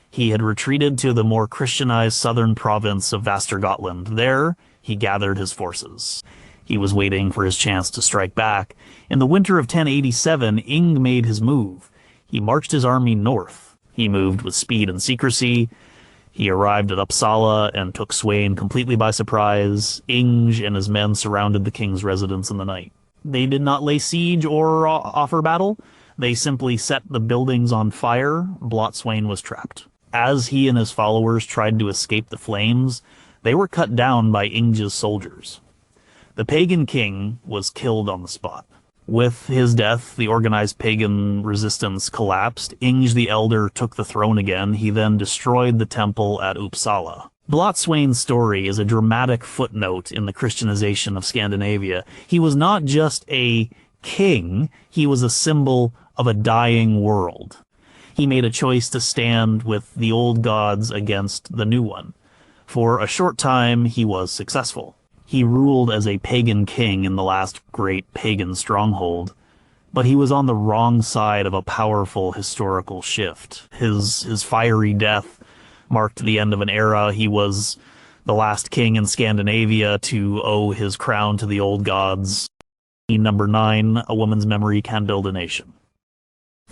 He had retreated to the more Christianized southern province of Västergotland. There, he gathered his forces. He was waiting for his chance to strike back. In the winter of 1087, Inge made his move. He marched his army north. He moved with speed and secrecy. He arrived at Uppsala and took Sweyn completely by surprise. Inge and his men surrounded the king's residence in the night. They did not lay siege or offer battle. They simply set the buildings on fire. Sweyn was trapped. As he and his followers tried to escape the flames, they were cut down by Inge's soldiers. The pagan king was killed on the spot. With his death, the organized pagan resistance collapsed. Inge the Elder took the throne again. He then destroyed the temple at Uppsala. Sweyn's story is a dramatic footnote in the Christianization of Scandinavia. He was not just a king, he was a symbol of a dying world. He made a choice to stand with the old gods against the new one. For a short time, he was successful. He ruled as a pagan king in the last great pagan stronghold, but he was on the wrong side of a powerful historical shift. His fiery death marked the end of an era. He was the last king in Scandinavia to owe his crown to the old gods. Number 9, a woman's memory can build a nation.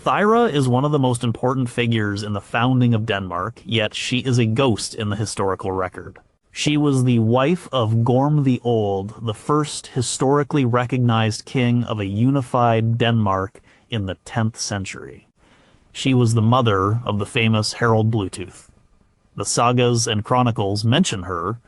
Thyra is one of the most important figures in the founding of Denmark, yet she is a ghost in the historical record. She was the wife of Gorm the Old, the first historically recognized king of a unified Denmark in the 10th century. She was the mother of the famous Harald Bluetooth. The sagas and chronicles mention her,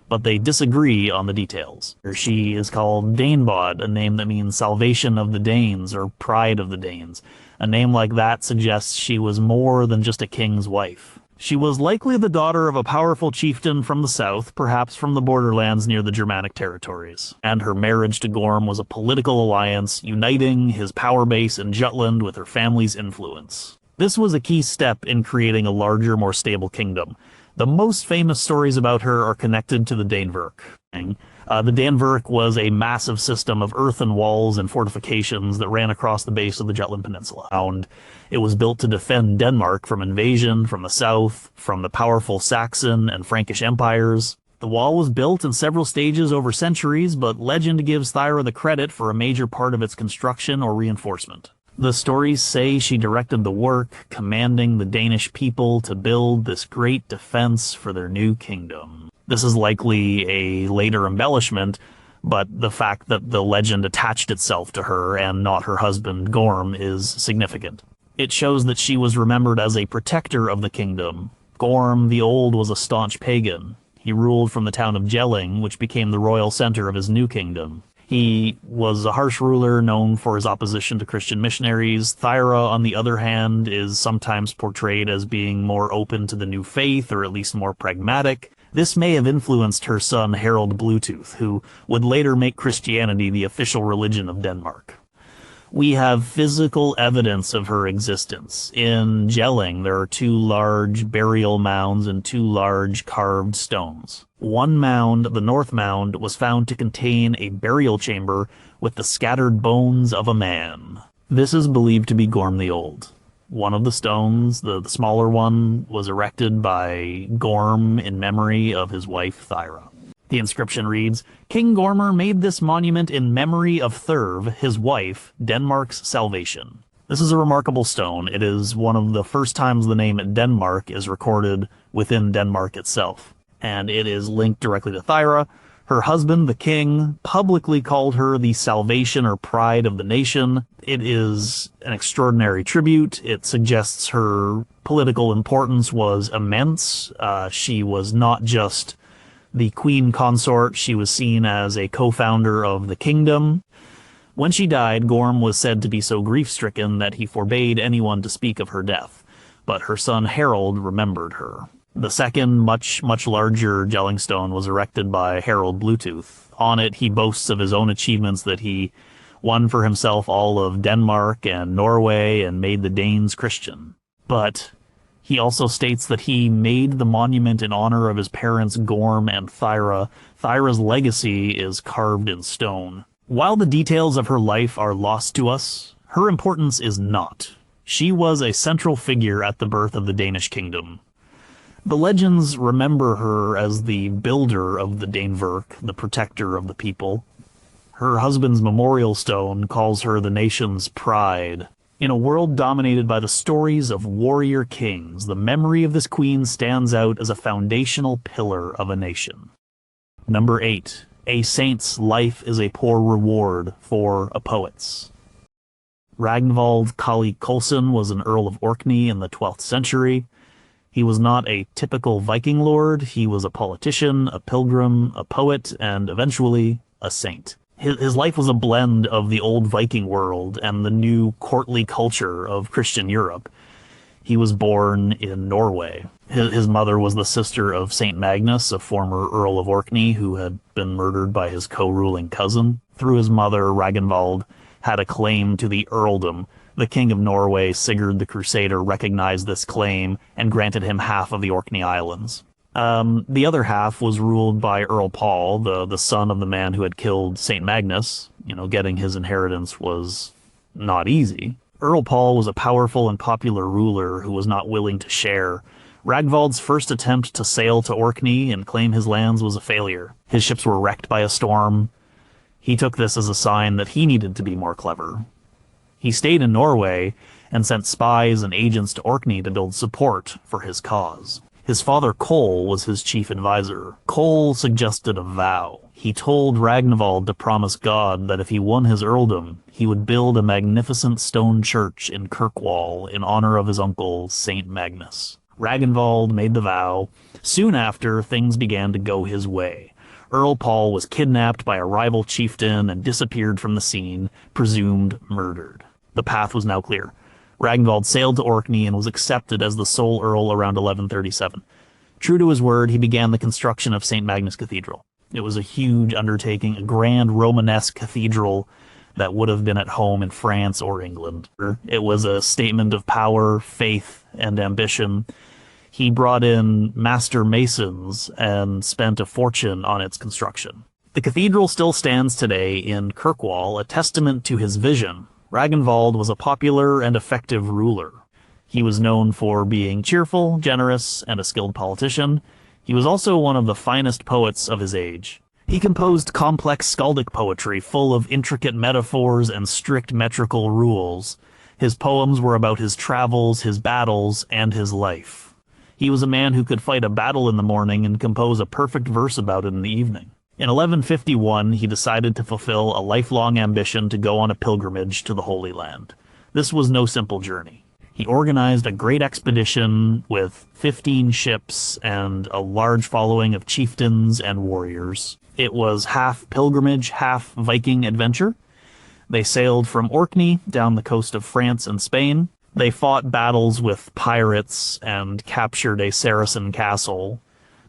but they disagree on the details. She is called Danebod, a name that means salvation of the Danes or pride of the Danes. A name like that suggests she was more than just a king's wife. She was likely the daughter of a powerful chieftain from the south, perhaps from the borderlands near the Germanic territories. And her marriage to Gorm was a political alliance, uniting his power base in Jutland with her family's influence. This was a key step in creating a larger, more stable kingdom. The most famous stories about her are connected to the Danevirke. The Danevirke was a massive system of earthen walls and fortifications that ran across the base of the Jutland Peninsula. It was built to defend Denmark from invasion from the south, from the powerful Saxon and Frankish empires. The wall was built in several stages over centuries, but legend gives Thyra the credit for a major part of its construction or reinforcement. The stories say she directed the work, commanding the Danish people to build this great defense for their new kingdom. This is likely a later embellishment, but the fact that the legend attached itself to her and not her husband Gorm is significant. It shows that she was remembered as a protector of the kingdom. Gorm the Old was a staunch pagan. He ruled from the town of Jelling, which became the royal center of his new kingdom. He was a harsh ruler known for his opposition to Christian missionaries. Thyra, on the other hand, is sometimes portrayed as being more open to the new faith, or at least more pragmatic. This may have influenced her son Harald Bluetooth, who would later make Christianity the official religion of Denmark. We have physical evidence of her existence. In Jelling, there are 2 large burial mounds and 2 large carved stones. One mound, the North Mound, was found to contain a burial chamber with the scattered bones of a man. This is believed to be Gorm the Old. One of the stones, the smaller one, was erected by Gorm in memory of his wife Thyra. The inscription reads, "King Gormr made this monument in memory of Thurv, his wife, Denmark's salvation." This is a remarkable stone. It is one of the first times the name Denmark is recorded within Denmark itself. And it is linked directly to Thyra. Her husband, the king, publicly called her the salvation or pride of the nation. It is an extraordinary tribute. It suggests her political importance was immense. She was not just the queen consort, she was seen as a co-founder of the kingdom. When she died, Gorm was said to be so grief-stricken that he forbade anyone to speak of her death, but her son Harald remembered her. The second, much larger Jelling stone was erected by Harald Bluetooth. On it, he boasts of his own achievements, that he won for himself all of Denmark and Norway and made the Danes Christian. But he also states that he made the monument in honor of his parents Gorm and Thyra. Thyra's legacy is carved in stone. While the details of her life are lost to us, her importance is not. She was a central figure at the birth of the Danish kingdom. The legends remember her as the builder of the Danevirk, the protector of the people. Her husband's memorial stone calls her the nation's pride. In a world dominated by the stories of warrior kings, the memory of this queen stands out as a foundational pillar of a nation. Number 8. A saint's life is a poor reward for a poet's. Ragnvald Kali Kolsson was an Earl of Orkney in the 12th century. He was not a typical Viking lord. He was a politician, a pilgrim, a poet, and eventually a saint. His life was a blend of the old Viking world and the new courtly culture of Christian Europe. He was born in Norway. His mother was the sister of Saint Magnus, a former Earl of Orkney who had been murdered by his co-ruling cousin. Through his mother, Ragnvald had a claim to the earldom. The king of Norway, Sigurd the Crusader, recognized this claim and granted him half of the Orkney Islands. The other half was ruled by Earl Paul, the son of the man who had killed Saint Magnus. Getting his inheritance was not easy. Earl Paul was a powerful and popular ruler who was not willing to share. Ragnvald's first attempt to sail to Orkney and claim his lands was a failure. His ships were wrecked by a storm. He took this as a sign that he needed to be more clever. He stayed in Norway and sent spies and agents to Orkney to build support for his cause. His father Cole was his chief advisor. Cole suggested a vow. He told Ragnvald to promise God that if he won his earldom, he would build a magnificent stone church in Kirkwall in honor of his uncle, Saint Magnus. Ragnvald made the vow. Soon after, things began to go his way. Earl Paul was kidnapped by a rival chieftain and disappeared from the scene, presumed murdered. The path was now clear. Ragnvald sailed to Orkney and was accepted as the sole earl around 1137. True to his word, he began the construction of St. Magnus Cathedral. It was a huge undertaking, a grand Romanesque cathedral that would have been at home in France or England. It was a statement of power, faith, and ambition. He brought in master masons and spent a fortune on its construction. The cathedral still stands today in Kirkwall, a testament to his vision. Ragnvald was a popular and effective ruler. He was known for being cheerful, generous, and a skilled politician. He was also one of the finest poets of his age. He composed complex skaldic poetry full of intricate metaphors and strict metrical rules. His poems were about his travels, his battles, and his life. He was a man who could fight a battle in the morning and compose a perfect verse about it in the evening. In 1151, he decided to fulfill a lifelong ambition to go on a pilgrimage to the Holy Land. This was no simple journey. He organized a great expedition with 15 ships and a large following of chieftains and warriors. It was half pilgrimage, half Viking adventure. They sailed from Orkney down the coast of France and Spain. They fought battles with pirates and captured a Saracen castle.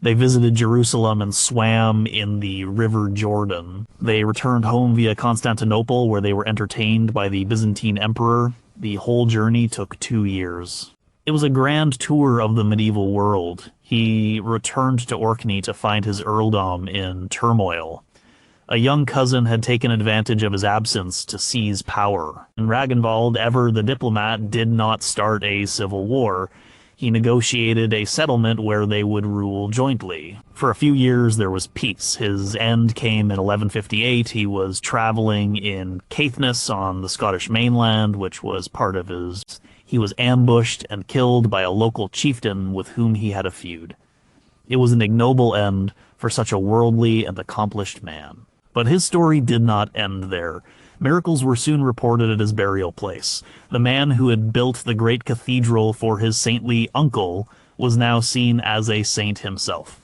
They visited Jerusalem and swam in the River Jordan. They returned home via Constantinople, where they were entertained by the Byzantine emperor. The whole journey took 2 years. It was a grand tour of the medieval world. He returned to Orkney to find his earldom in turmoil. A young cousin had taken advantage of his absence to seize power, and Ragnvald, ever the diplomat, did not start a civil war. He negotiated a settlement where they would rule jointly. For a few years there was peace. His end came in 1158. He was traveling in Caithness on the Scottish mainland, which was part of his... He was ambushed and killed by a local chieftain with whom he had a feud. It was an ignoble end for such a worldly and accomplished man. But his story did not end there. Miracles were soon reported at his burial place. The man who had built the great cathedral for his saintly uncle was now seen as a saint himself.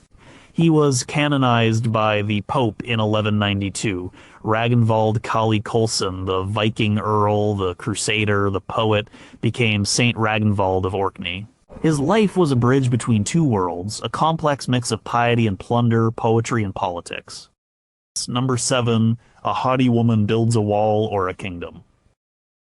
He was canonized by the Pope in 1192. Ragnvald Kali Kolsson, the Viking earl, the crusader, the poet, became Saint Ragnvald of Orkney. His life was a bridge between two worlds, a complex mix of piety and plunder, poetry and politics. Number 7. A haughty woman builds a wall or a kingdom.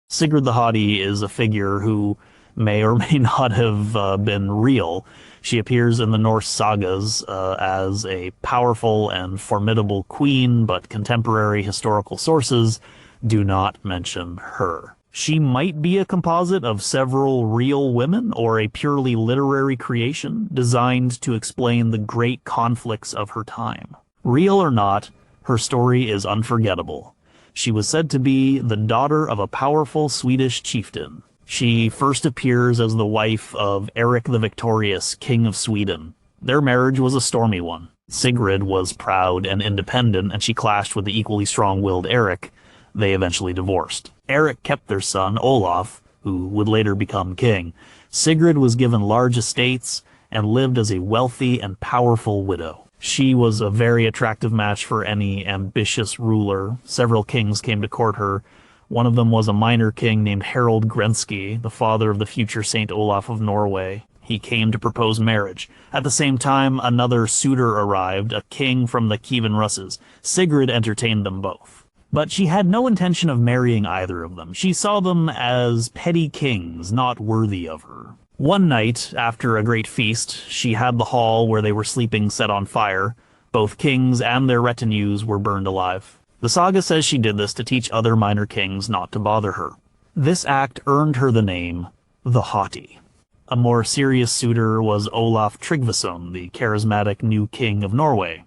Sigurd the Haughty is a figure who may or may not have been real. She appears in the Norse sagas as a powerful and formidable queen, but contemporary historical sources do not mention her. She might be a composite of several real women or a purely literary creation designed to explain the great conflicts of her time. Real or not, her story is unforgettable. She was said to be the daughter of a powerful Swedish chieftain. She first appears as the wife of Eric the Victorious, King of Sweden. Their marriage was a stormy one. Sigrid was proud and independent, and she clashed with the equally strong-willed Eric. They eventually divorced. Eric kept their son, Olaf, who would later become king. Sigrid was given large estates and lived as a wealthy and powerful widow. She was a very attractive match for any ambitious ruler. Several kings came to court her. One of them was a minor king named Harald Grensky, the father of the future Saint Olaf of Norway. He came to propose marriage. At the same time, another suitor arrived, a king from the Kievan Russes. Sigrid entertained them both. But she had no intention of marrying either of them. She saw them as petty kings, not worthy of her. One night, after a great feast, she had the hall where they were sleeping set on fire. Both kings and their retinues were burned alive. The saga says she did this to teach other minor kings not to bother her. This act earned her the name the Haughty. A more serious suitor was Olaf Tryggvason, the charismatic new king of Norway.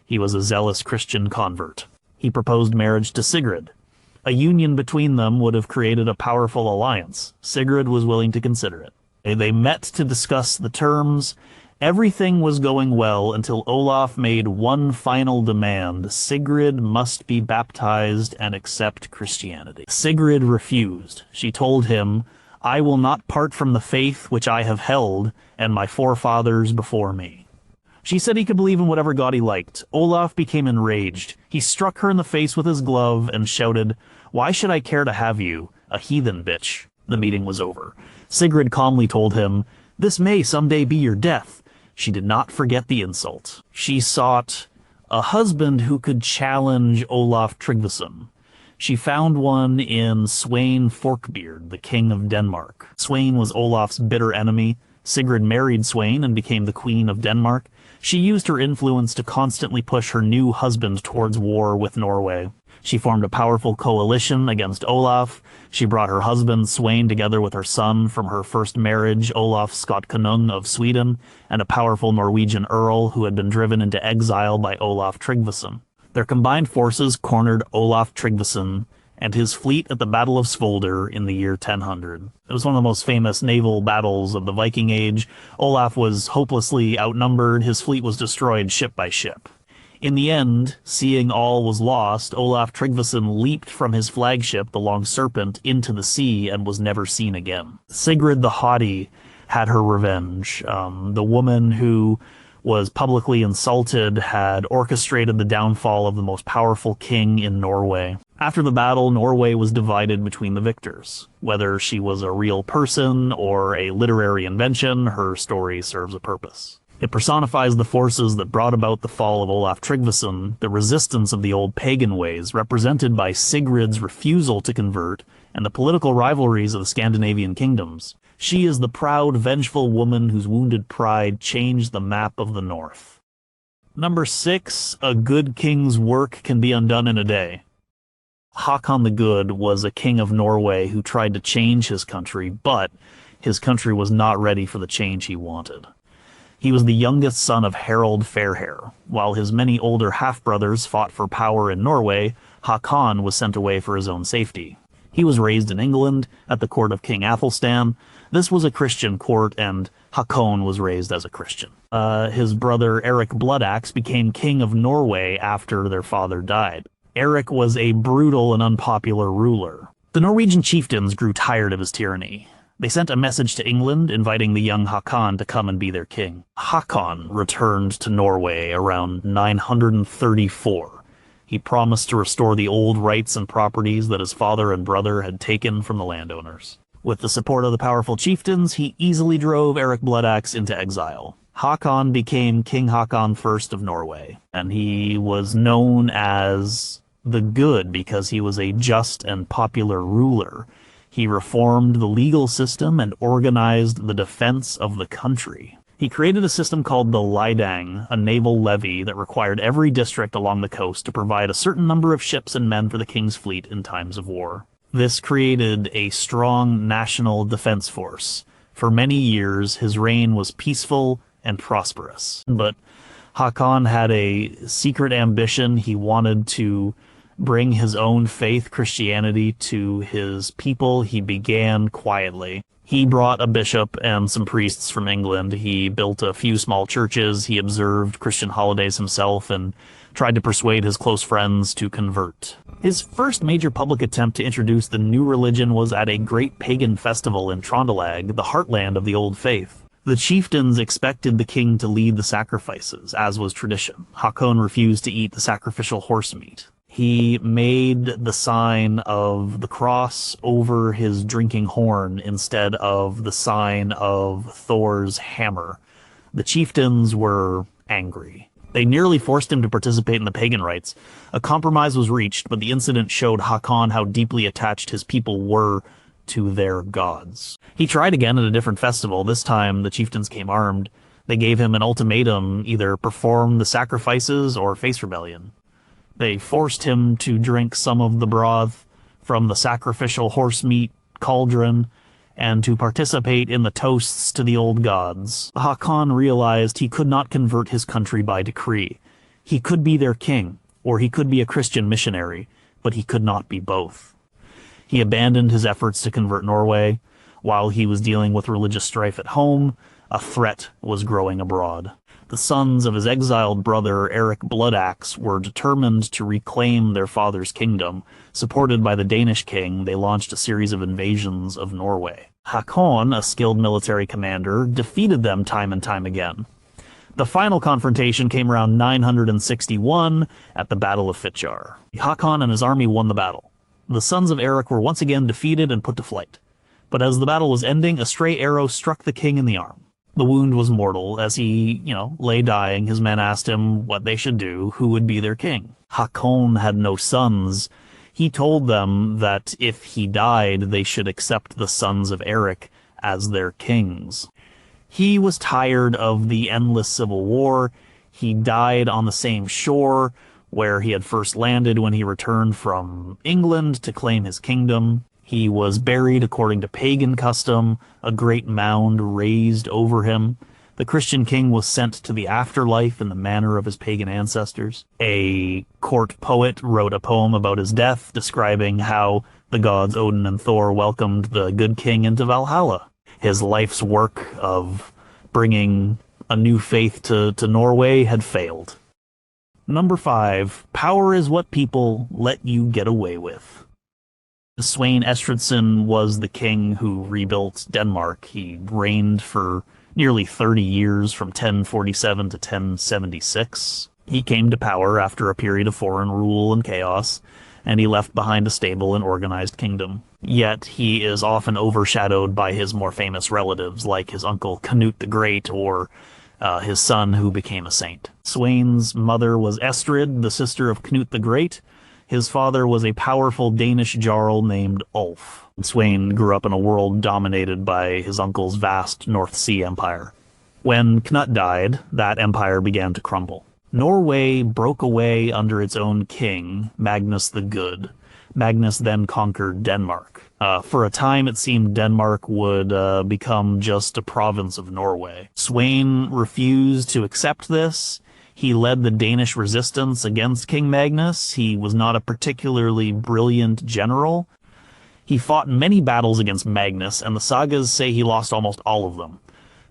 He was a zealous Christian convert. He proposed marriage to Sigrid. A union between them would have created a powerful alliance. Sigrid was willing to consider it. They met to discuss the terms. Everything was going well until Olaf made one final demand. Sigrid must be baptized and accept Christianity. Sigrid refused. She told him, "I will not part from the faith which I have held, and my forefathers before me." She said he could believe in whatever god he liked. Olaf became enraged. He struck her in the face with his glove and shouted, "Why should I care to have you, a heathen bitch?" The meeting was over. Sigrid calmly told him, "This may someday be your death." She did not forget the insult. She sought a husband who could challenge Olaf Tryggvason. She found one in Sweyn Forkbeard, the king of Denmark. Sweyn was Olaf's bitter enemy. Sigrid married Sweyn and became the queen of Denmark. She used her influence to constantly push her new husband towards war with Norway. She formed a powerful coalition against Olaf. She brought her husband Sweyn together with her son from her first marriage, Olaf Skotkonung of Sweden, and a powerful Norwegian earl who had been driven into exile by Olaf Tryggvason. Their combined forces cornered Olaf Tryggvason and his fleet at the Battle of Svolder in the year 1000. It was one of the most famous naval battles of the Viking Age. Olaf was hopelessly outnumbered. His fleet was destroyed ship by ship. In the end, seeing all was lost, Olaf Tryggvason leaped from his flagship, the Long Serpent, into the sea and was never seen again. Sigrid the Haughty had her revenge. The woman who was publicly insulted had orchestrated the downfall of the most powerful king in Norway. After the battle, Norway was divided between the victors. Whether she was a real person or a literary invention, her story serves a purpose. It personifies the forces that brought about the fall of Olaf Tryggvason, the resistance of the old pagan ways, represented by Sigrid's refusal to convert, and the political rivalries of the Scandinavian kingdoms. She is the proud, vengeful woman whose wounded pride changed the map of the North. Number 6, a good king's work can be undone in a day. Hakon the Good was a king of Norway who tried to change his country, but his country was not ready for the change he wanted. He was the youngest son of Harald Fairhair. While his many older half-brothers fought for power in Norway, Hakon was sent away for his own safety. He was raised in England, at the court of King Athelstan. This was a Christian court, and Hakon was raised as a Christian. His brother Eric Bloodaxe became king of Norway after their father died. Eric was a brutal and unpopular ruler. The Norwegian chieftains grew tired of his tyranny. They sent a message to England inviting the young Hakon to come and be their king. Hakon returned to Norway around 934. He promised to restore the old rights and properties that his father and brother had taken from the landowners. With the support of the powerful chieftains, he easily drove Eric Bloodaxe into exile. Hakon became King Hakon I of Norway, and he was known as the Good because he was a just and popular ruler. He reformed the legal system and organized the defense of the country. He created a system called the Lidang, a naval levy that required every district along the coast to provide a certain number of ships and men for the king's fleet in times of war. This created a strong national defense force. For many years, his reign was peaceful and prosperous. But Haakon had a secret ambition. He wanted to bring his own faith, Christianity, to his people. He began quietly. He brought a bishop and some priests from England. He built a few small churches. He observed Christian holidays himself and tried to persuade his close friends to convert. His first major public attempt to introduce the new religion was at a great pagan festival in Trondelag, the heartland of the old faith. The chieftains expected the king to lead the sacrifices, as was tradition. Haakon refused to eat the sacrificial horse meat. He made the sign of the cross over his drinking horn instead of the sign of Thor's hammer. The chieftains were angry. They nearly forced him to participate in the pagan rites. A compromise was reached, but the incident showed Haakon how deeply attached his people were to their gods. He tried again at a different festival. This time, the chieftains came armed. They gave him an ultimatum: either perform the sacrifices or face rebellion. They forced him to drink some of the broth from the sacrificial horse meat cauldron and to participate in the toasts to the old gods. Haakon realized he could not convert his country by decree. He could be their king, or he could be a Christian missionary, but he could not be both. He abandoned his efforts to convert Norway. While he was dealing with religious strife at home, a threat was growing abroad. The sons of his exiled brother, Eric Bloodaxe, were determined to reclaim their father's kingdom. Supported by the Danish king, they launched a series of invasions of Norway. Haakon, a skilled military commander, defeated them time and time again. The final confrontation came around 961 at the Battle of Fitjar. Haakon and his army won the battle. The sons of Eric were once again defeated and put to flight. But as the battle was ending, a stray arrow struck the king in the arm. The wound was mortal. As he, lay dying, his men asked him what they should do, who would be their king. Haakon had no sons. He told them that if he died, they should accept the sons of Eric as their kings. He was tired of the endless civil war. He died on the same shore where he had first landed when he returned from England to claim his kingdom. He was buried according to pagan custom, a great mound raised over him. The Christian king was sent to the afterlife in the manner of his pagan ancestors. A court poet wrote a poem about his death, describing how the gods Odin and Thor welcomed the good king into Valhalla. His life's work of bringing a new faith to Norway had failed. Number 5, power is what people let you get away with. Svein Estridsson was the king who rebuilt Denmark. He reigned for nearly 30 years, from 1047 to 1076. He came to power after a period of foreign rule and chaos, and he left behind a stable and organized kingdom. Yet he is often overshadowed by his more famous relatives, like his uncle Canute the Great, or his son who became a saint. Svein's mother was Estrid, the sister of Canute the Great. His father was a powerful Danish jarl named Ulf. Svein grew up in a world dominated by his uncle's vast North Sea empire. When Knut died, that empire began to crumble. Norway broke away under its own king, Magnus the Good. Magnus then conquered Denmark. For a time, it seemed Denmark would become just a province of Norway. Svein refused to accept this. He led the Danish resistance against King Magnus. He was not a particularly brilliant general. He fought many battles against Magnus, and the sagas say he lost almost all of them.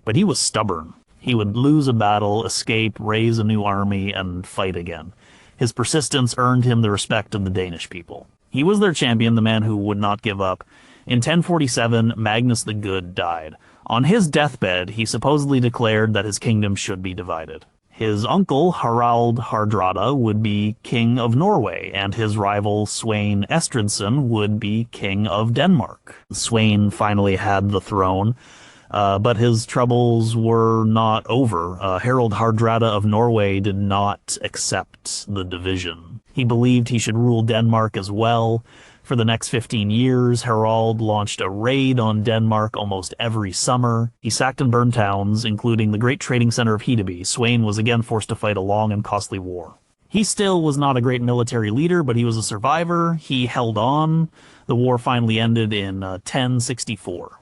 But he was stubborn. He would lose a battle, escape, raise a new army, and fight again. His persistence earned him the respect of the Danish people. He was their champion, the man who would not give up. In 1047, Magnus the Good died. On his deathbed, he supposedly declared that his kingdom should be divided. His uncle, Harald Hardrada, would be king of Norway, and his rival, Svein Estridsson, would be king of Denmark. Svein finally had the throne, but his troubles were not over. Harald Hardrada of Norway did not accept the division. He believed he should rule Denmark as well. For the next 15 years, Harald launched a raid on Denmark almost every summer. He sacked and burned towns, including the great trading center of Hedeby. Sweyn was again forced to fight a long and costly war. He still was not a great military leader, but he was a survivor. He held on. The war finally ended in 1064.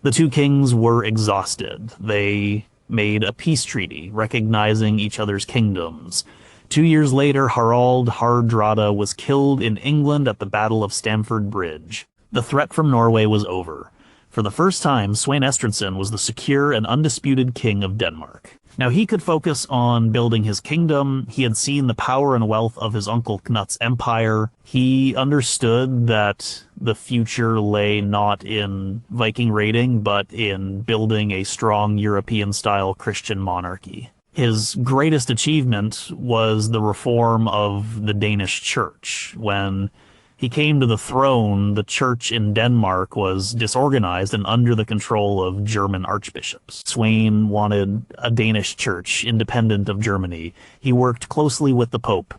The two kings were exhausted. They made a peace treaty, recognizing each other's kingdoms. 2 years later, Harald Hardrada was killed in England at the Battle of Stamford Bridge. The threat from Norway was over. For the first time, Sweyn Estridsson was the secure and undisputed king of Denmark. Now he could focus on building his kingdom. He had seen the power and wealth of his uncle Knut's empire. He understood that the future lay not in Viking raiding, but in building a strong European-style Christian monarchy. His greatest achievement was the reform of the Danish church. When he came to the throne, the church in Denmark was disorganized and under the control of German archbishops. Sweyn wanted a Danish church independent of Germany. He worked closely with the Pope.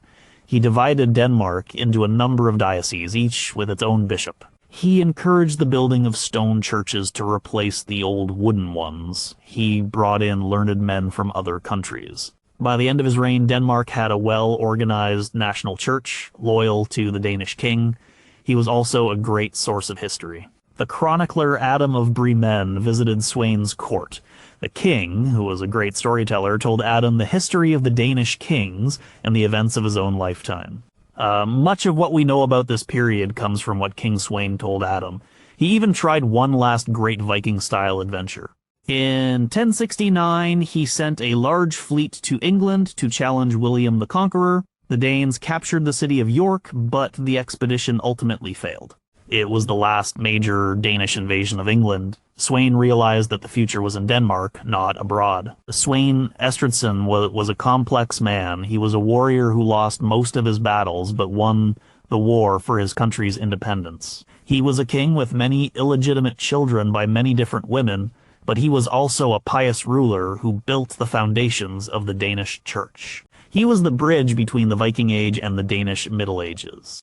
He divided Denmark into a number of dioceses, each with its own bishop. He encouraged the building of stone churches to replace the old wooden ones. He brought in learned men from other countries. By the end of his reign, Denmark had a well-organized national church, loyal to the Danish king. He was also a great source of history. The chronicler Adam of Bremen visited Sweyn's court. The king, who was a great storyteller, told Adam the history of the Danish kings and the events of his own lifetime. Much of what we know about this period comes from what King Sweyn told Adam. He even tried one last great Viking-style adventure. In 1069, he sent a large fleet to England to challenge William the Conqueror. The Danes captured the city of York, but the expedition ultimately failed. It was the last major Danish invasion of England. Sweyn realized that the future was in Denmark, not abroad. Sweyn Estridsson was a complex man. He was a warrior who lost most of his battles, but won the war for his country's independence. He was a king with many illegitimate children by many different women, but he was also a pious ruler who built the foundations of the Danish church. He was the bridge between the Viking Age and the Danish Middle Ages.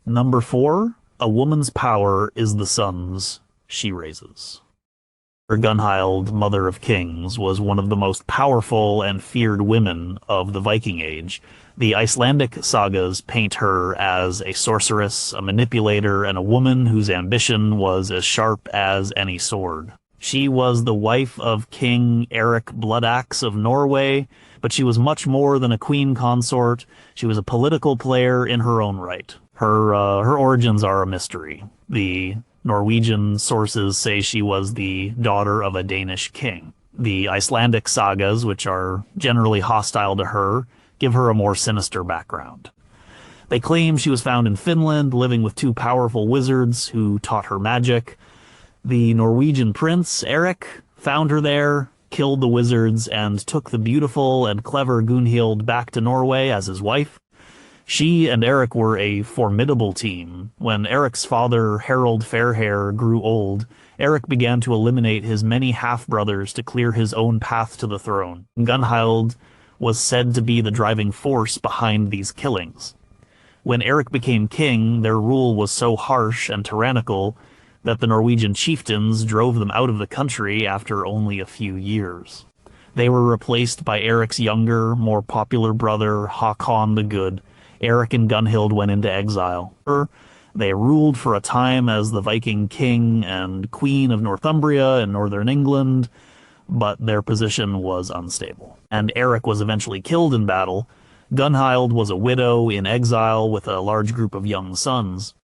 Number 4, a woman's power is the sons she raises. Gunhild, Mother of Kings, was one of the most powerful and feared women of the Viking Age. The Icelandic sagas paint her as a sorceress, a manipulator, and a woman whose ambition was as sharp as any sword. She was the wife of King Eric Bloodaxe of Norway, but she was much more than a queen consort. She was a political player in her own right. Her origins are a mystery. The Norwegian sources say she was the daughter of a Danish king. The Icelandic sagas, which are generally hostile to her, give her a more sinister background. They claim she was found in Finland, living with 2 powerful wizards who taught her magic. The Norwegian prince, Eric, found her there, killed the wizards, and took the beautiful and clever Gunhild back to Norway as his wife. She and Eric were a formidable team. When Eric's father, Harald Fairhair, grew old, Eric began to eliminate his many half-brothers to clear his own path to the throne. Gunhild was said to be the driving force behind these killings. When Eric became king, their rule was so harsh and tyrannical that the Norwegian chieftains drove them out of the country after only a few years. They were replaced by Eric's younger, more popular brother, Hakon the Good. Eric and Gunhild went into exile. They ruled for a time as the Viking king and queen of Northumbria and northern England, but their position was unstable. And Eric was eventually killed in battle. Gunhild was a widow in exile with a large group of young sons.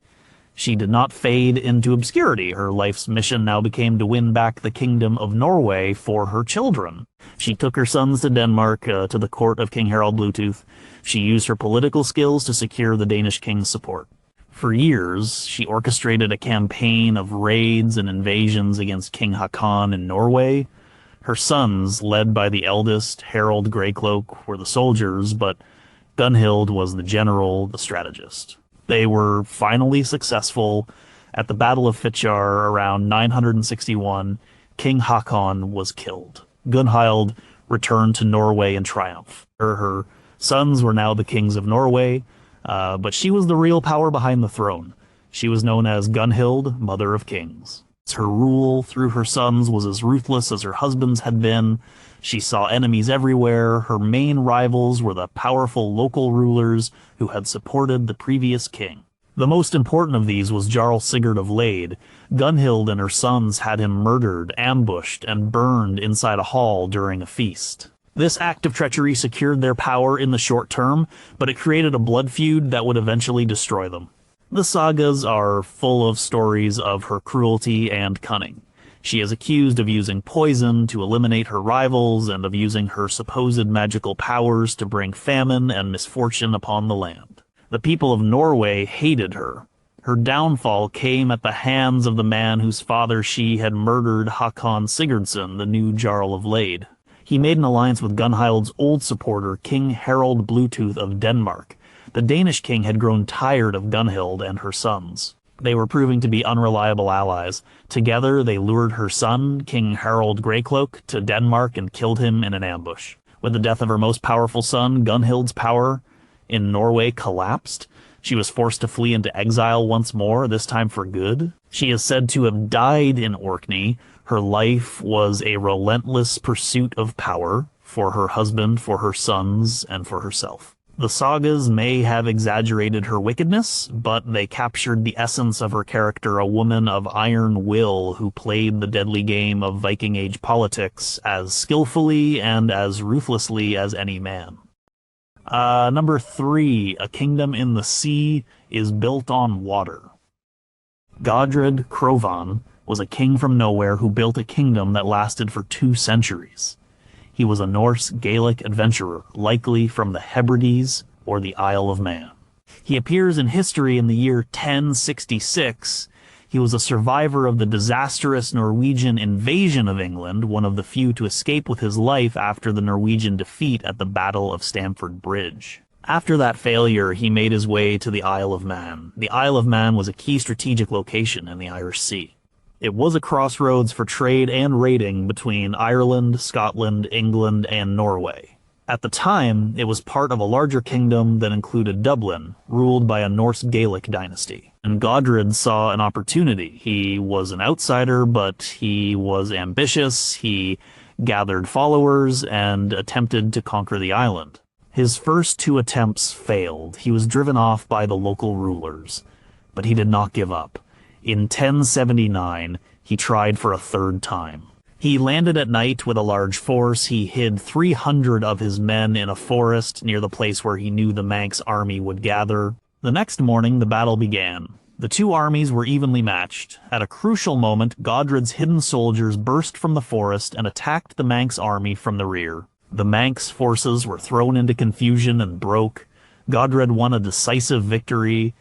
She did not fade into obscurity. Her life's mission now became to win back the kingdom of Norway for her children. She took her sons to Denmark, to the court of King Harald Bluetooth. She used her political skills to secure the Danish king's support. For years, she orchestrated a campaign of raids and invasions against King Hakon in Norway. Her sons, led by the eldest, Harald Greycloak, were the soldiers, but Gunhild was the general, the strategist. They were finally successful. At the Battle of Fitjar around 961, King Hakon was killed. Gunhild returned to Norway in triumph. Her sons were now the kings of Norway, but she was the real power behind the throne. She was known as Gunhild, Mother of Kings. Her rule through her sons was as ruthless as her husband's had been. She saw enemies everywhere. Her main rivals were the powerful local rulers who had supported the previous king. The most important of these was Jarl Sigurd of Lade. Gunhild and her sons had him murdered, ambushed, and burned inside a hall during a feast. This act of treachery secured their power in the short term, but it created a blood feud that would eventually destroy them. The sagas are full of stories of her cruelty and cunning. She is accused of using poison to eliminate her rivals and of using her supposed magical powers to bring famine and misfortune upon the land. The people of Norway hated her. Her downfall came at the hands of the man whose father she had murdered, Hakon Sigurdsson, the new Jarl of Lade. He made an alliance with Gunhild's old supporter, King Harald Bluetooth of Denmark. The Danish king had grown tired of Gunhild and her sons. They were proving to be unreliable allies. Together, they lured her son, King Harald Greycloak, to Denmark and killed him in an ambush. With the death of her most powerful son, Gunhild's power in Norway collapsed. She was forced to flee into exile once more, this time for good. She is said to have died in Orkney. Her life was a relentless pursuit of power for her husband, for her sons, and for herself. The sagas may have exaggerated her wickedness, but they captured the essence of her character, a woman of iron will who played the deadly game of Viking Age politics as skillfully and as ruthlessly as any man. Number 3, a kingdom in the sea is built on water. Godred Crovan was a king from nowhere who built a kingdom that lasted for 2 centuries. He was a Norse Gaelic adventurer, likely from the Hebrides or the Isle of Man. He appears in history in the year 1066. He was a survivor of the disastrous Norwegian invasion of England, one of the few to escape with his life after the Norwegian defeat at the Battle of Stamford Bridge. After that failure, he made his way to the Isle of Man. The Isle of Man was a key strategic location in the Irish Sea. It was a crossroads for trade and raiding between Ireland, Scotland, England, and Norway. At the time, it was part of a larger kingdom that included Dublin, ruled by a Norse Gaelic dynasty. And Godred saw an opportunity. He was an outsider, but he was ambitious. He gathered followers and attempted to conquer the island. His first 2 attempts failed. He was driven off by the local rulers, but he did not give up. In 1079, he tried for a 3rd time. He landed at night with a large force. He hid 300 of his men in a forest near the place where he knew the Manx army would gather. The next morning, the battle began. The 2 armies were evenly matched. At a crucial moment, Godred's hidden soldiers burst from the forest and attacked the Manx army from the rear. The Manx forces were thrown into confusion and broke. Godred won a decisive victory.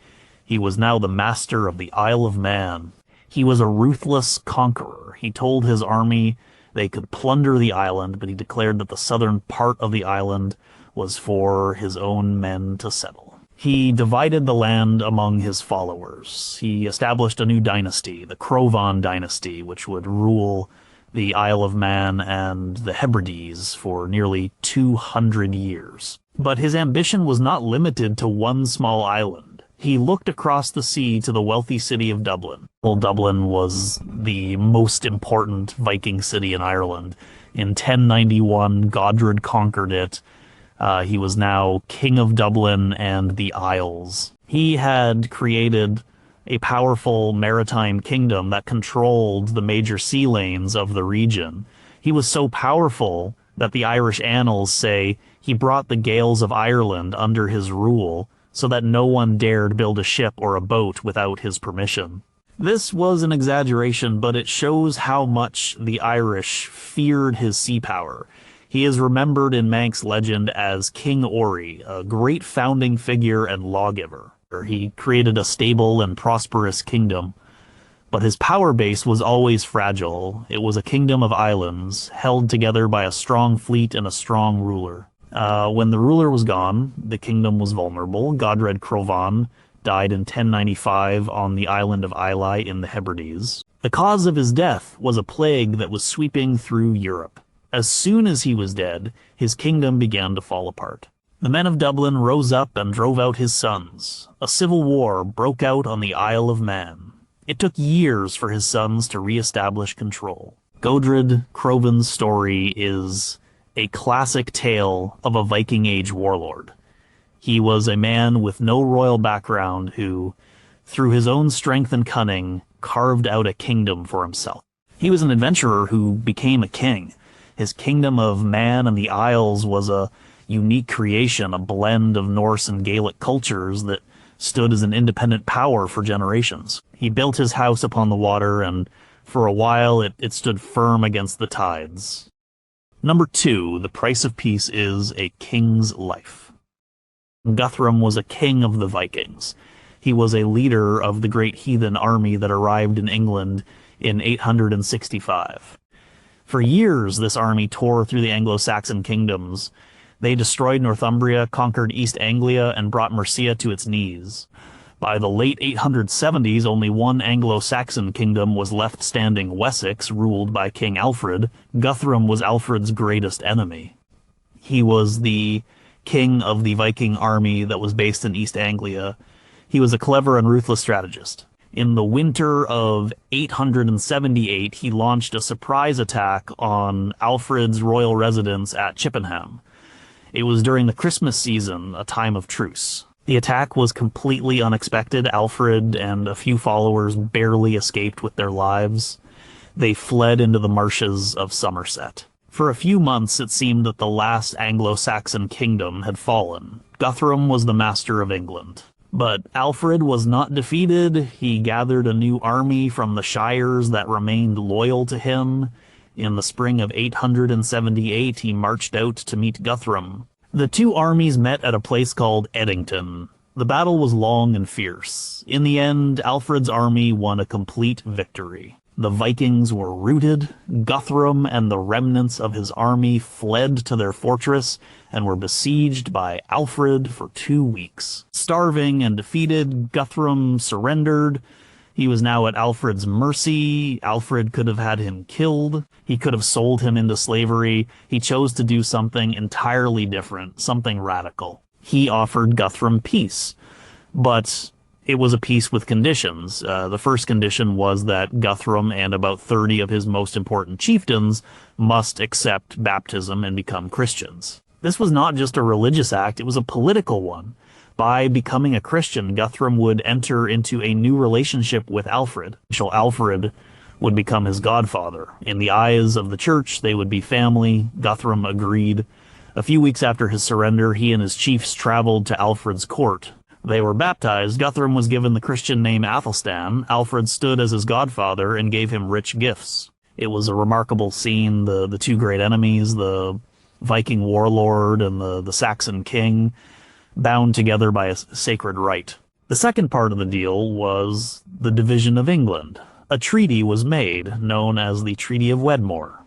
He was now the master of the Isle of Man. He was a ruthless conqueror. He told his army they could plunder the island, but he declared that the southern part of the island was for his own men to settle. He divided the land among his followers. He established a new dynasty, the Crovan dynasty, which would rule the Isle of Man and the Hebrides for nearly 200 years. But his ambition was not limited to one small island. He looked across the sea to the wealthy city of Dublin. Well, Dublin was the most important Viking city in Ireland. In 1091, Godred conquered it. He was now king of Dublin and the Isles. He had created a powerful maritime kingdom that controlled the major sea lanes of the region. He was so powerful that the Irish annals say he brought the Gaels of Ireland under his rule, so that no one dared build a ship or a boat without his permission. This was an exaggeration, but it shows how much the Irish feared his sea power. He is remembered in Manx legend as King Ori, a great founding figure and lawgiver. He created a stable and prosperous kingdom, but his power base was always fragile. It was a kingdom of islands, held together by a strong fleet and a strong ruler. When the ruler was gone, the kingdom was vulnerable. Godred Crovan died in 1095 on the island of Islay in the Hebrides. The cause of his death was a plague that was sweeping through Europe. As soon as he was dead, his kingdom began to fall apart. The men of Dublin rose up and drove out his sons. A civil war broke out on the Isle of Man. It took years for his sons to re-establish control. Godred Crovin's story is a classic tale of a Viking Age warlord. He was a man with no royal background who, through his own strength and cunning, carved out a kingdom for himself. He was an adventurer who became a king. His kingdom of Man and the Isles was a unique creation, a blend of Norse and Gaelic cultures that stood as an independent power for generations. He built his house upon the water, and for a while it stood firm against the tides. Number 2, the price of peace is a king's life. Guthrum was a king of the Vikings. He was a leader of the great heathen army that arrived in England in 865. For years, this army tore through the Anglo-Saxon kingdoms. They destroyed Northumbria, conquered East Anglia, and brought Mercia to its knees. By the late 870s, only one Anglo-Saxon kingdom was left standing, Wessex, ruled by King Alfred. Guthrum was Alfred's greatest enemy. He was the king of the Viking army that was based in East Anglia. He was a clever and ruthless strategist. In the winter of 878, he launched a surprise attack on Alfred's royal residence at Chippenham. It was during the Christmas season, a time of truce. The attack was completely unexpected. Alfred and a few followers barely escaped with their lives. They fled into the marshes of Somerset. For a few months, it seemed that the last Anglo-Saxon kingdom had fallen. Guthrum was the master of England. But Alfred was not defeated. He gathered a new army from the shires that remained loyal to him. In the spring of 878, he marched out to meet Guthrum. The two armies met at a place called Edington. The battle was long and fierce. In the end, Alfred's army won a complete victory. The Vikings were routed. Guthrum and the remnants of his army fled to their fortress and were besieged by Alfred for 2 weeks. Starving and defeated, Guthrum surrendered. He was now at Alfred's mercy. Alfred could have had him killed. He could have sold him into slavery. He chose to do something entirely different, something radical. He offered Guthrum peace, but it was a peace with conditions. The first condition was that Guthrum and about 30 of his most important chieftains must accept baptism and become Christians. This was not just a religious act, it was a political one. By becoming a Christian, Guthrum would enter into a new relationship with Alfred. Alfred would become his godfather. In the eyes of the church, they would be family. Guthrum agreed. A few weeks after his surrender, he and his chiefs traveled to Alfred's court. They were baptized. Guthrum was given the Christian name Athelstan. Alfred stood as his godfather and gave him rich gifts. It was a remarkable scene. The two great enemies, the Viking warlord and the Saxon king, bound together by a sacred rite. The second part of the deal was the division of England. A treaty was made, known as the Treaty of Wedmore.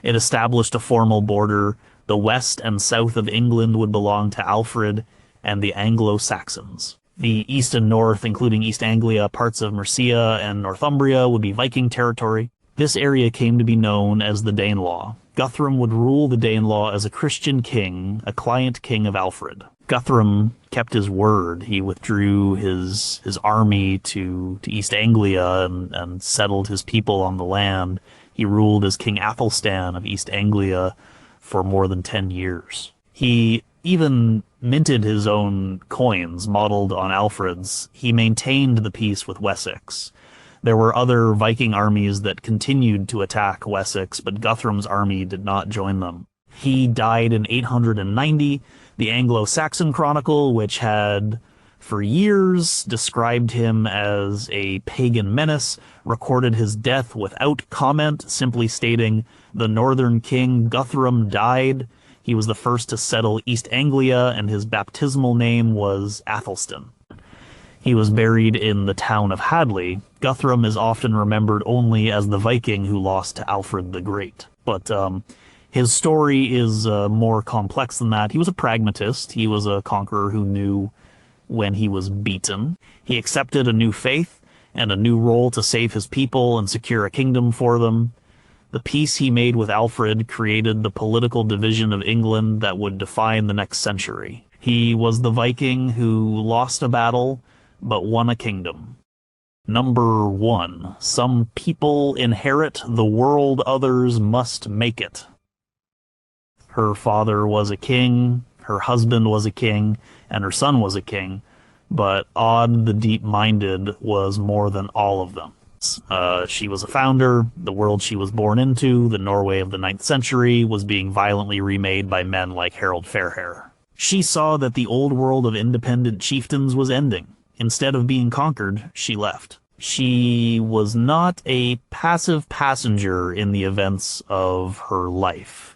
It established a formal border. The west and south of England would belong to Alfred and the Anglo-Saxons. The east and north, including East Anglia, parts of Mercia and Northumbria, would be Viking territory. This area came to be known as the Danelaw. Guthrum would rule the Danelaw as a Christian king, a client king of Alfred. Guthrum kept his word. He withdrew his army to East Anglia and settled his people on the land. He ruled as King Athelstan of East Anglia for more than 10 years. He even minted his own coins modeled on Alfred's. He maintained the peace with Wessex. There were other Viking armies that continued to attack Wessex, but Guthrum's army did not join them. He died in 890. The Anglo-Saxon Chronicle, which had for years described him as a pagan menace, recorded his death without comment, simply stating, "The northern king Guthrum died. He was the first to settle East Anglia, and his baptismal name was Athelstan." He was buried in the town of Hadley. Guthrum is often remembered only as the Viking who lost to Alfred the Great. But his story is more complex than that. He was a pragmatist. He was a conqueror who knew when he was beaten. He accepted a new faith and a new role to save his people and secure a kingdom for them. The peace he made with Alfred created the political division of England that would define the next century. He was the Viking who lost a battle, but won a kingdom. Number 1. Some people inherit the world, others must make it. Her father was a king, her husband was a king, and her son was a king, but Odd the Deep-Minded was more than all of them. She was a founder. The world she was born into, the Norway of the 9th century, was being violently remade by men like Harold Fairhair. She saw that the old world of independent chieftains was ending. Instead of being conquered, she left. She was not a passive passenger in the events of her life.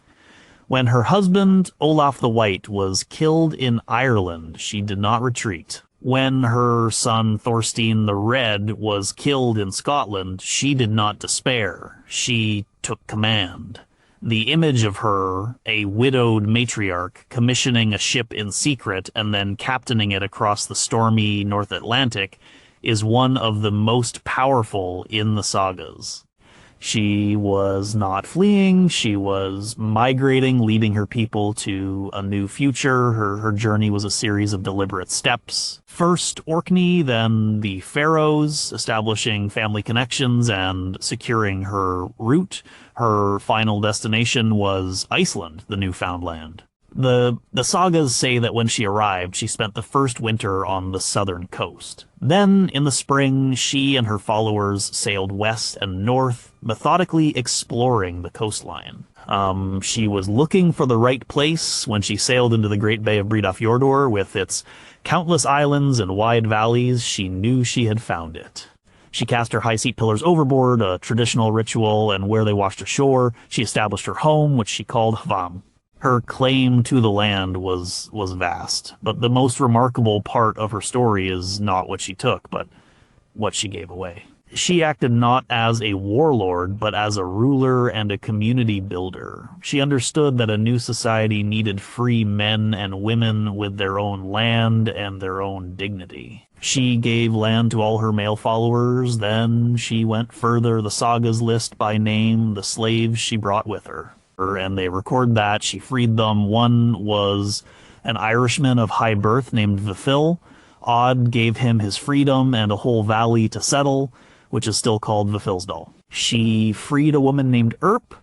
When her husband, Olaf the White, was killed in Ireland, she did not retreat. When her son, Thorstein the Red, was killed in Scotland, she did not despair. She took command. The image of her, a widowed matriarch, commissioning a ship in secret and then captaining it across the stormy North Atlantic, is one of the most powerful in the sagas. She was not fleeing, she was migrating, leading her people to a new future. Her journey was a series of deliberate steps. First Orkney, then the Faroes, establishing family connections and securing her route. Her final destination was Iceland, the newfound land. The sagas say that when she arrived, she spent the first winter on the southern coast. Then, in the spring, she and her followers sailed west and north, methodically exploring the coastline. She was looking for the right place when she sailed into the Great Bay of Bridafjordur with its countless islands and wide valleys. She knew she had found it. She cast her high seat pillars overboard, a traditional ritual, and where they washed ashore, she established her home, which she called Hvam. Her claim to the land was vast, but the most remarkable part of her story is not what she took, but what she gave away. She acted not as a warlord, but as a ruler and a community builder. She understood that a new society needed free men and women with their own land and their own dignity. She gave land to all her male followers, then she went further. The sagas list by name the slaves she brought with her. And they record that she freed them. One was an Irishman of high birth named Vifil. Odd gave him his freedom and a whole valley to settle, which is still called Vifilsdal. She freed a woman named Erp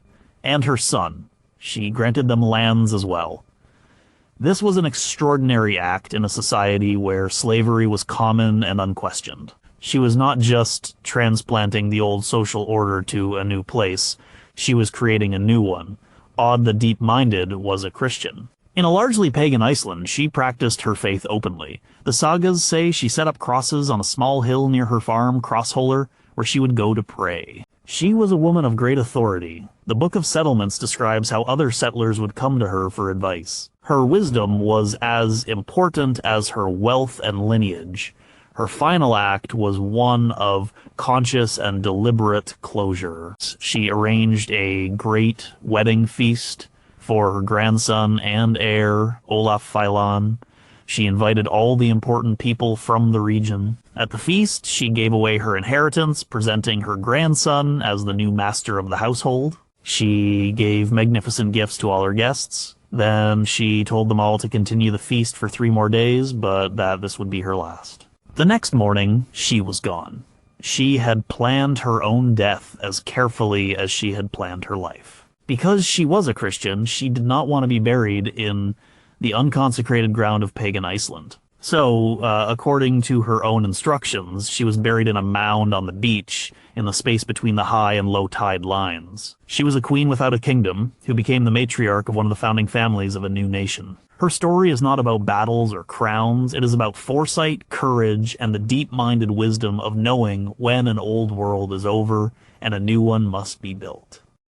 and her son. She granted them lands as well. This was an extraordinary act in a society where slavery was common and unquestioned. She was not just transplanting the old social order to a new place. She was creating a new one. Odd the Deep-Minded was a Christian. In a largely pagan Iceland, she practiced her faith openly. The sagas say she set up crosses on a small hill near her farm, Crossholer, where she would go to pray. She was a woman of great authority. The Book of Settlements describes how other settlers would come to her for advice. Her wisdom was as important as her wealth and lineage. Her final act was one of conscious and deliberate closure. She arranged a great wedding feast for her grandson and heir, Olaf Feilan. She invited all the important people from the region. At the feast, she gave away her inheritance, presenting her grandson as the new master of the household. She gave magnificent gifts to all her guests. Then she told them all to continue the feast for 3 more days, but that this would be her last. The next morning, she was gone. She had planned her own death as carefully as she had planned her life. Because she was a Christian, she did not want to be buried in the unconsecrated ground of pagan Iceland. So, according to her own instructions, she was buried in a mound on the beach in the space between the high and low tide lines. She was a queen without a kingdom, who became the matriarch of one of the founding families of a new nation. Her story is not about battles or crowns. It is about foresight, courage, and the deep-minded wisdom of knowing when an old world is over and a new one must be built.